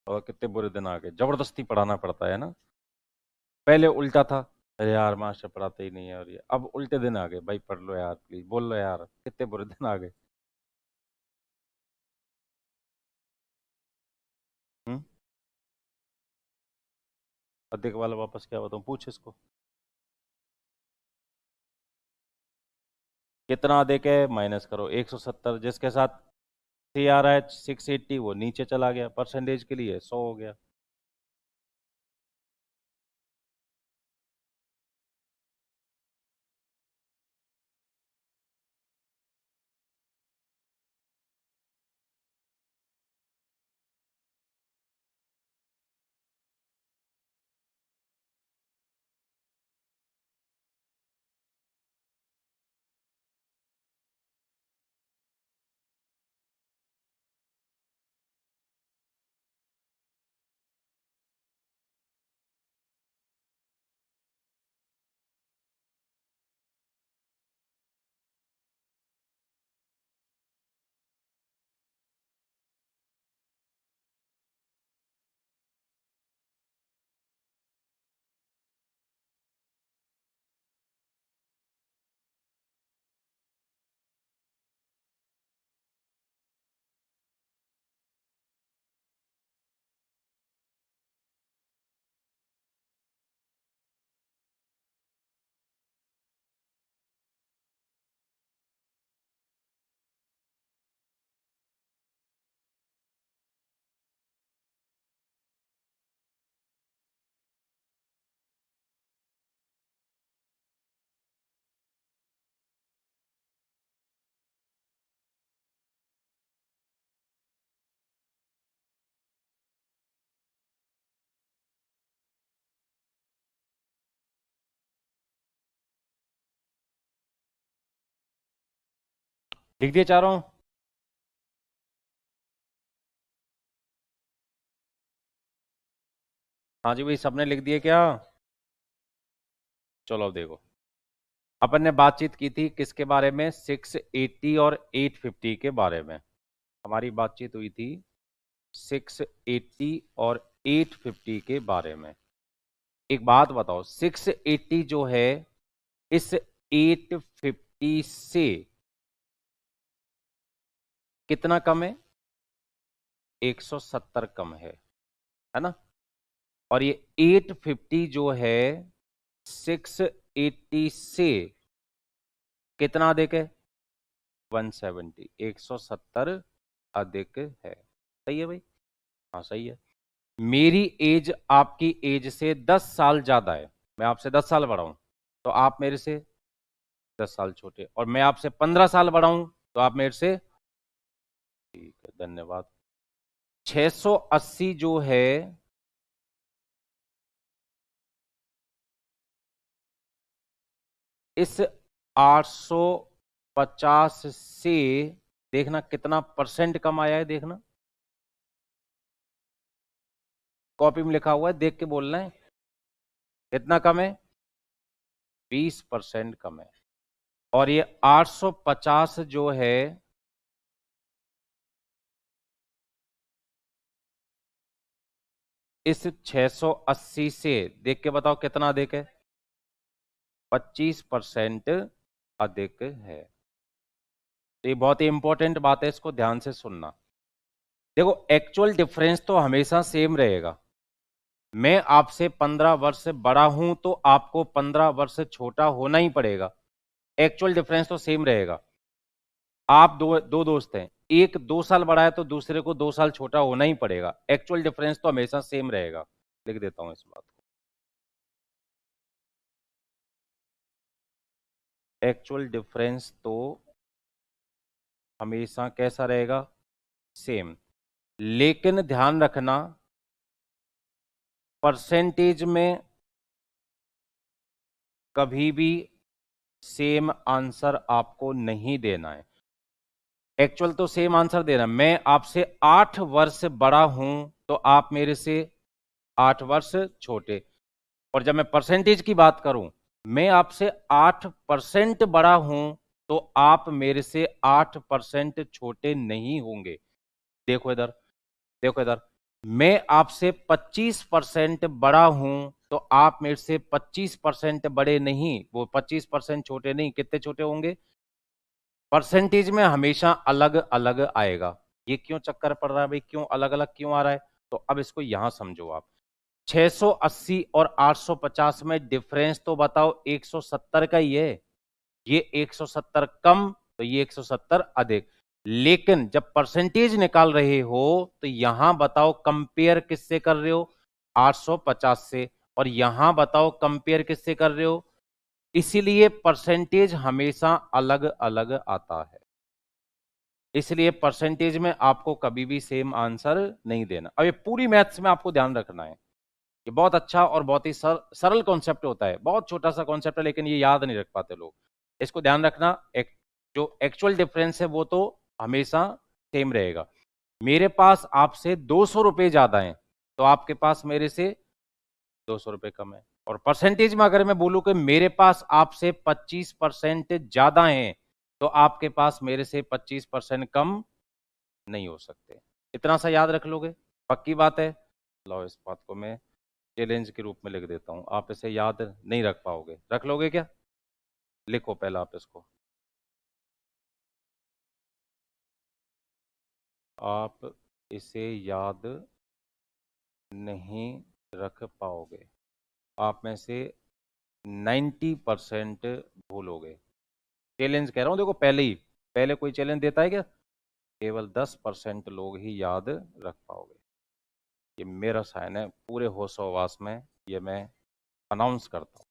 और कितने बुरे दिन आ गए, जबरदस्ती पढ़ाना पड़ता है ना। पहले उल्टा था, अरे यार मास्टर पढ़ाते ही नहीं है, और ये अब उल्टे दिन आ गए, भाई पढ़ लो यार प्लीज, बोल लो यार, कितने बुरे दिन आ गए। हम्म। अधिक वाला वापस क्या बताऊं, पूछ इसको। कितना अधिक है माइनस करो, 170। जिसके साथ सी आ रहा है 680, वो नीचे चला गया, परसेंटेज के लिए 100 हो गया। लिख दिए चारों? हाँ जी भाई, सबने लिख दिए क्या? चलो अब देखो, अपन ने बातचीत की थी किसके बारे में? 680 और 850 के बारे में। हमारी बातचीत हुई थी 680 और 850 के बारे में। एक बात बताओ, 680 जो है, इस 850 से कितना कम है? 170 कम है ना? और ये 850 जो है 680 से कितना अधिक है? 170, 170 अधिक है। सही है भाई? हाँ सही है। मेरी एज आपकी एज से 10 साल ज्यादा है, मैं आपसे 10 साल बड़ा हूं, तो आप मेरे से 10 साल छोटे, और मैं आपसे 15 साल बड़ा हूं, तो आप मेरे से, ठीक है धन्यवाद। 680 जो है इस 850 से देखना कितना परसेंट कम आया है, देखना कॉपी में लिखा हुआ है, देख के बोलना है। कितना कम है? 20% कम है। और ये 850 जो है इस 680 से देख के बताओ कितना अधिक है? 25% अधिक है। तो ये बहुत ही इंपॉर्टेंट बात है, इसको ध्यान से सुनना। देखो एक्चुअल डिफरेंस तो हमेशा सेम रहेगा। मैं आपसे 15 वर्ष बड़ा हूं तो आपको 15 वर्ष छोटा होना ही पड़ेगा। एक्चुअल डिफरेंस तो सेम रहेगा। आप दो दो दोस्त हैं, एक 2 साल बड़ा है तो दूसरे को 2 साल छोटा होना ही पड़ेगा। एक्चुअल डिफरेंस तो हमेशा सेम रहेगा। लिख देता हूं इस बात को। एक्चुअल डिफरेंस तो हमेशा कैसा रहेगा? सेम। लेकिन ध्यान रखना, परसेंटेज में कभी भी सेम आंसर आपको नहीं देना है। एक्चुअल तो सेम आंसर देना। मैं आपसे 8 वर्ष बड़ा हूं तो आप मेरे से 8 वर्ष छोटे। और जब मैं परसेंटेज की बात करूं, मैं आपसे 8% बड़ा हूं तो आप मेरे से 8% छोटे नहीं होंगे। देखो इधर, देखो इधर, मैं आपसे 25% बड़ा हूं तो आप मेरे से 25% बड़े नहीं, वो 25% छोटे नहीं, कितने छोटे होंगे? परसेंटेज में हमेशा अलग अलग आएगा। ये क्यों चक्कर पड़ रहा है भाई, क्यों अलग अलग क्यों आ रहा है? तो अब इसको यहां समझो आप। 680 और 850 में डिफरेंस तो बताओ 170 का ही है। ये 170 कम तो ये 170 अधिक। लेकिन जब परसेंटेज निकाल रहे हो तो यहां बताओ कंपेयर किससे कर रहे हो? 850 से। और यहां बताओ कंपेयर किससे कर रहे हो? इसीलिए परसेंटेज हमेशा अलग अलग आता है। इसलिए परसेंटेज में आपको कभी भी सेम आंसर नहीं देना। अब ये पूरी मैथ्स में आपको ध्यान रखना है। ये बहुत अच्छा और बहुत ही सरल कॉन्सेप्ट होता है। बहुत छोटा सा कॉन्सेप्ट है लेकिन ये याद नहीं रख पाते लोग। इसको ध्यान रखना। जो एक्चुअल डिफरेंस है वो तो हमेशा सेम रहेगा। मेरे पास आपसे 200 रुपए ज्यादा है तो आपके पास मेरे से 200 रुपए कम है। और परसेंटेज में अगर मैं बोलूं कि मेरे पास आपसे 25% ज्यादा है तो आपके पास मेरे से 25% कम नहीं हो सकते। इतना सा याद रख लोगे? पक्की बात है? लो इस बात को मैं चैलेंज के रूप में लिख देता हूं। आप इसे याद नहीं रख पाओगे, रख लोगे क्या? लिखो पहले आप इसको। आप इसे याद नहीं रख पाओगे। आप में से 90% भूलोगे। चैलेंज कह रहा हूं, देखो पहले ही, पहले कोई चैलेंज देता है क्या? केवल 10% लोग ही याद रख पाओगे। ये मेरा साइन है पूरे होशोवास में, ये मैं अनाउंस करता हूँ।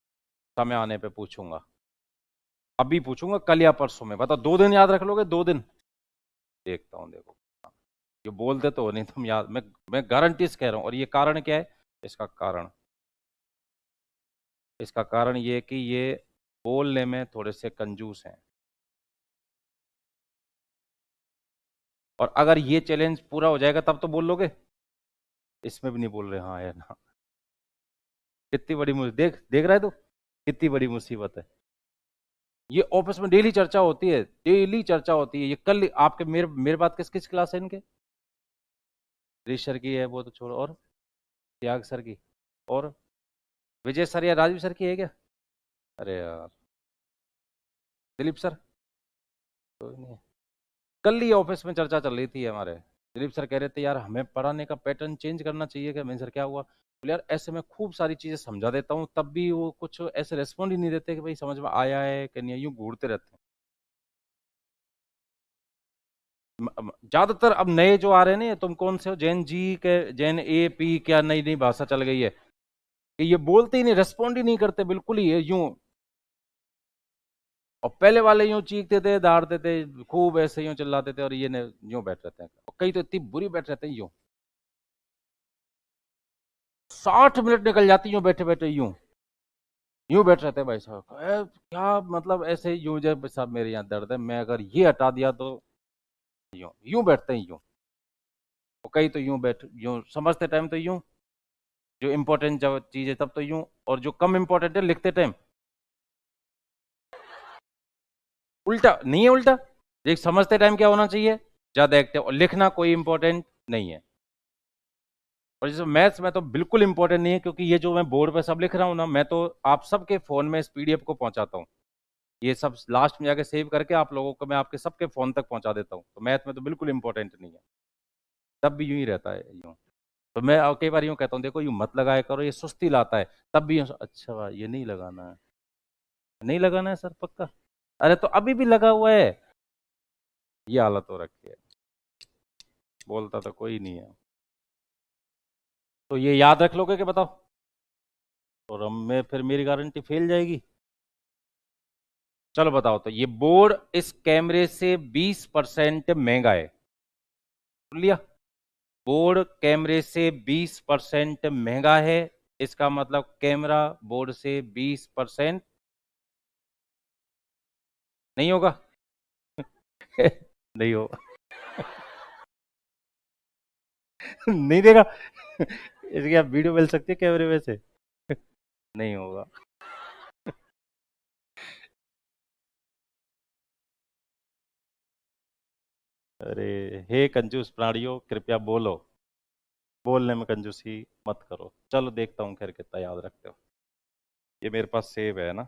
समय आने पे पूछूंगा, अभी पूछूंगा कल या परसों में। बताओ 2 दिन याद रख लोगे? 2 दिन देखता हूँ। देखो ये बोलते तो हो नहीं तुम याद, मैं गारंटी से कह रहा हूँ। और ये कारण क्या है? इसका कारण, इसका कारण ये है कि ये बोलने में थोड़े से कंजूस हैं। और अगर ये चैलेंज पूरा हो जाएगा तब तो बोल लोगे। इसमें भी नहीं बोल रहे, हाँ यार ना। कितनी बड़ी देख देख रहा है तू, कितनी बड़ी मुसीबत है। ये ऑफिस में डेली चर्चा होती है, डेली चर्चा होती है। ये कल आपके मेरे मेरे बात किस किस क्लास है इनके? हरीश सर की है, वो तो छोड़ो। और त्याग सर की, और विजय सर या राजीव सर की है क्या? अरे यार, दिलीप सर? कोई नहीं है। कल ही ऑफिस में चर्चा चल रही थी हमारे, दिलीप सर कह रहे थे यार हमें पढ़ाने का पैटर्न चेंज करना चाहिए क्या। मैंने सर क्या हुआ, बोले यार ऐसे मैं खूब सारी चीजें समझा देता हूँ तब भी वो कुछ ऐसे रेस्पॉन्ड ही नहीं देते कि भाई समझ में आया है कि नहीं, यूं घूरते रहते हैं। ज्यादातर अब नए जो आ रहे हैं ना, तुम कौन से हो, जैन जी के, जैन ए पी, क्या नई नई भाषा चल गई है कि ये बोलते ही नहीं, रेस्पॉन्ड ही नहीं करते बिल्कुल ही, ये यूं। और पहले वाले यूं चीखते थे, दहाड़ते थे, खूब ऐसे यूं चिल्लाते थे, और ये यूं बैठ रहते हैं, और कई तो इतनी बुरी बैठ रहते हैं यूं, 60 मिनट निकल जाती यूं बैठे बैठे, यूं बैठ रहते हैं भाई साहब। क्या मतलब ऐसे यूं, जब साहब मेरे यहाँ दर्द है, मैं अगर ये हटा दिया तो, यूं यूं बैठते हैं यूं। और कई तो यूं बैठ, यूं समझते टाइम तो यूं, जो इंपॉर्टेंट जब चीज है तब तो यूं, और जो कम इंपॉर्टेंट है लिखते टाइम उल्टा। नहीं है उल्टा, देख समझते टाइम क्या होना चाहिए, ज्यादा एक्टिव, और लिखना कोई इंपॉर्टेंट नहीं है। और जैसे मैथ्स में तो बिल्कुल इंपॉर्टेंट नहीं है, क्योंकि ये जो मैं बोर्ड पे सब लिख रहा हूँ ना, मैं तो आप सबके फोन में इस पीडीएफ को पहुंचाता हूँ, ये सब लास्ट में जाके सेव करके आप लोगों को मैं आपके सबके फोन तक पहुंचा देता हूँ। तो मैथ में तो बिल्कुल इंपॉर्टेंट नहीं है, तब भी यूं ही रहता है यूं। तो मैं कई बार यूं कहता हूँ, देखो यूं मत लगाया करो, ये सुस्ती लाता है, तब भी यूं, अच्छा भाई ये नहीं लगाना है, नहीं लगाना है सर पक्का, अरे तो अभी भी लगा हुआ है। ये हालत हो रखी है, बोलता तो कोई नहीं है। तो ये याद रख लोगे कि बताओ, और अब मैं फिर मेरी गारंटी फेल जाएगी। चलो बताओ, तो ये बोर्ड इस कैमरे से 20% महंगा है, सुन लिया, बोर्ड कैमरे से 20% महंगा है, इसका मतलब कैमरा बोर्ड से 20% नहीं होगा। नहीं होगा। नहीं देगा। इसकी आप वीडियो मिल सकती है कैमरे में से। नहीं होगा। अरे, हे कंजूस प्राणियों कृपया बोलो, बोलने में कंजूसी मत करो। चलो देखता हूँ खैर कितना याद रखते हो। ये मेरे पास सेव है ना,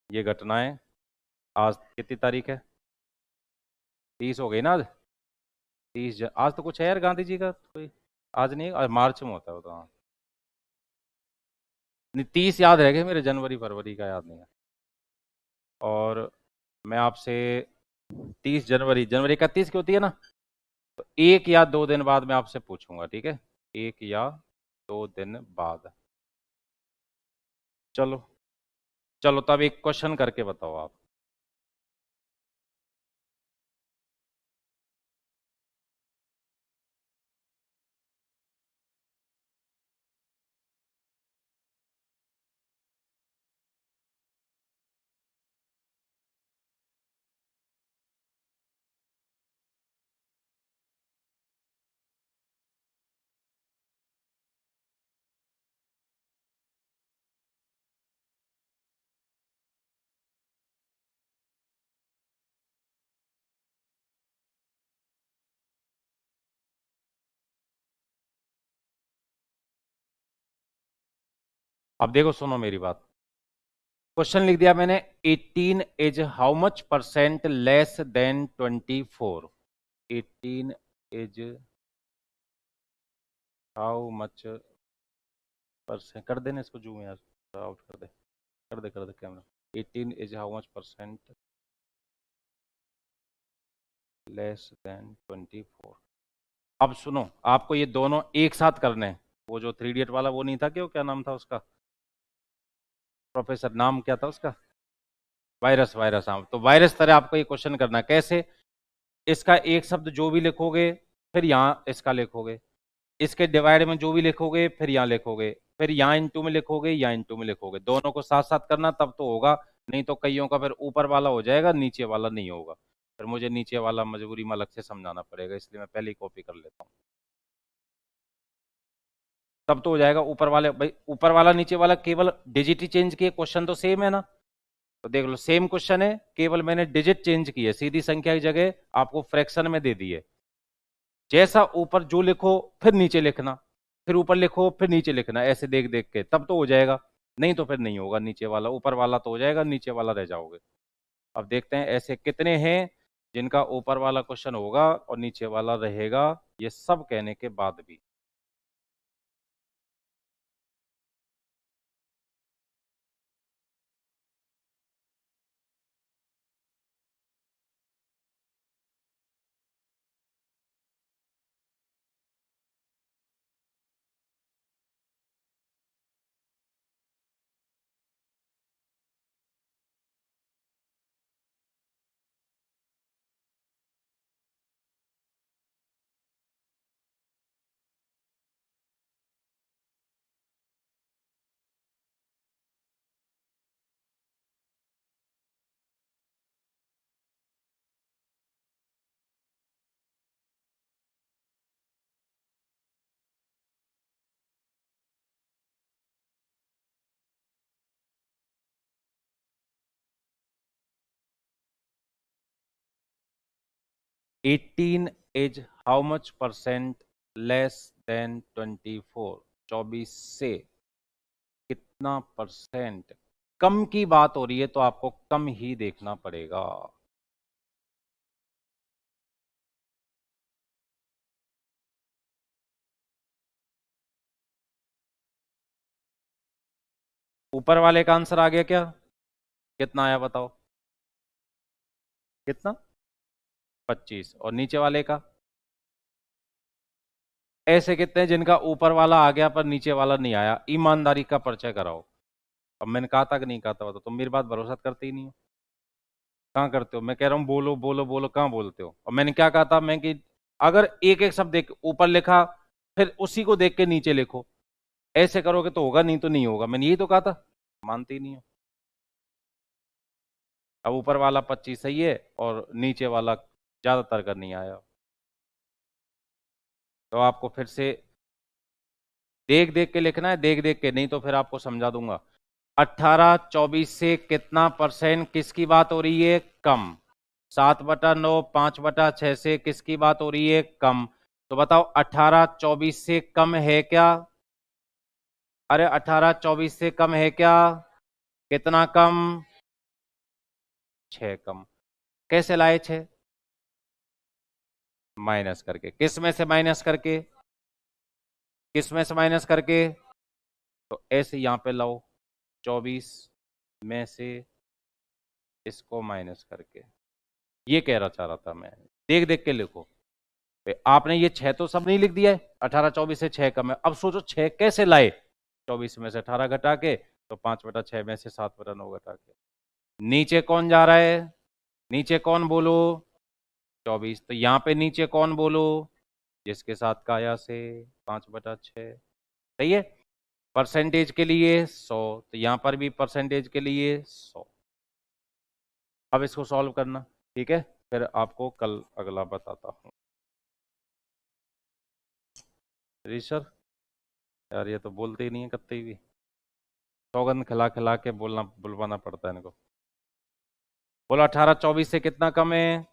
ये घटनाएं, आज कितनी तारीख है, 30 हो गई ना आज, आज तो कुछ है यार गांधी जी का कोई, आज नहीं, आज मार्च में होता है वो तो, हाँ। नहीं 30 याद रह गए मेरे, जनवरी फरवरी का याद नहीं है। और मैं आपसे 30 जनवरी, जनवरी 31 की होती है ना, तो 1 या 2 दिन बाद मैं आपसे पूछूंगा, ठीक है, 1 या 2 दिन बाद। चलो, चलो तब एक क्वेश्चन करके बताओ आप। अब देखो, सुनो मेरी बात, क्वेश्चन लिख दिया मैंने, 18 is how much percent less than 24। 18 is how much percent, कर देने इसको जूम यार, आउट कर दे, कर दे camera. 18 is how much percent less than 24। अब सुनो, आपको ये दोनों एक साथ करने हैं, वो जो 3 इडियट वाला वो नहीं था कि, वो क्या नाम था उसका, प्रोफेसर नाम क्या था उसका, वायरस, वायरस, हाँ, तो वायरस तरह आपको ये क्वेश्चन करना है। कैसे, इसका एक शब्द जो भी लिखोगे, फिर यहाँ इसका लिखोगे, इसके डिवाइड में जो भी लिखोगे फिर यहाँ लिखोगे, फिर यहाँ इंटू में लिखोगे, यहाँ इंटू में लिखोगे, दोनों को साथ साथ करना, तब तो होगा। नहीं तो कईयों का फिर ऊपर वाला हो जाएगा, नीचे वाला नहीं होगा, फिर मुझे नीचे वाला मजबूरी में अलग से समझाना पड़ेगा, इसलिए मैं पहले ही कॉपी कर लेता हूँ, तब तो हो जाएगा। ऊपर वाले भाई, ऊपर वाला नीचे वाला केवल डिजिट ही चेंज किए, क्वेश्चन तो सेम है ना, तो देख लो सेम क्वेश्चन है, केवल मैंने डिजिट चेंज की है, सीधी संख्या की जगह आपको फ्रैक्शन में दे दी है। जैसा ऊपर जो लिखो फिर नीचे लिखना, फिर ऊपर लिखो फिर नीचे लिखना, ऐसे देख देख के, तब तो हो जाएगा। नहीं तो फिर नहीं होगा, नीचे वाला ऊपर वाला तो हो जाएगा, नीचे वाला रह जाओगे। अब देखते हैं ऐसे कितने हैं जिनका ऊपर वाला क्वेश्चन होगा और नीचे वाला रहेगा, ये सब कहने के बाद भी। Eighteen is how much percent less than 24? 24 से कितना परसेंट कम की बात हो रही है, तो आपको कम ही देखना पड़ेगा। ऊपर वाले का आंसर आ गया क्या? कितना आया बताओ? कितना? 25। और नीचे वाले का? ऐसे कितने जिनका ऊपर वाला आ गया पर नीचे वाला नहीं आया? ईमानदारी का परिचय कराओ। अब मैंने कहा था कि नहीं कहा था, बताओ। तुम मेरी बात भरोसा करते ही नहीं हो। कहाँ करते हो? मैं कह रहा हूँ बोलो बोलो बोलो, कहाँ बोलते हो? और मैंने क्या कहा था मैं कि अगर एक एक शब्द देख ऊपर लिखा, फिर उसी को देख के नीचे लिखो। ऐसे करोगे तो होगा, नहीं तो नहीं होगा। मैंने यही तो कहा था। मानते ही नहीं हो। अब ऊपर वाला 25 सही है और नीचे वाला ज्यादातर का नहीं आया, तो आपको फिर से देख देख के लिखना है, देख देख के, नहीं तो फिर आपको समझा दूंगा। 18 24 से कितना परसेंट किसकी बात हो रही है? कम। 7/9 5/6 से किसकी बात हो रही है? कम। तो बताओ 18 24 से कम है क्या? अरे 18 24 से कम है क्या? कितना कम? 6 कम। कैसे लाए 6? माइनस करके। किस में से माइनस करके? किस में से माइनस करके? तो ऐसे यहां पे लाओ, 24 में से इसको माइनस करके। ये कह रहा चाह रहा था मैं, देख देख के लिखो। आपने ये 6 तो सब नहीं लिख दिया है। 18 24 से 6 कम है। अब सोचो 6 कैसे लाए? 24 में से 18 घटा के, तो 5/6 में से 7/9 घटा के। नीचे कौन जा रहा है? नीचे कौन बोलो? 24। तो यहां पे नीचे कौन बोलो? जिसके साथ काया से 5/6। सही है। परसेंटेज के लिए 100, तो यहां पर भी परसेंटेज के लिए 100। अब इसको सॉल्व करना, ठीक है? फिर आपको कल अगला बताता हूँ। ऋषभ यार, ये तो बोलते ही नहीं है कत्ते भी। सौगंध खिला खिला के बोलना बुलवाना पड़ता है इनको। बोलो 18 24 से कितना कम है?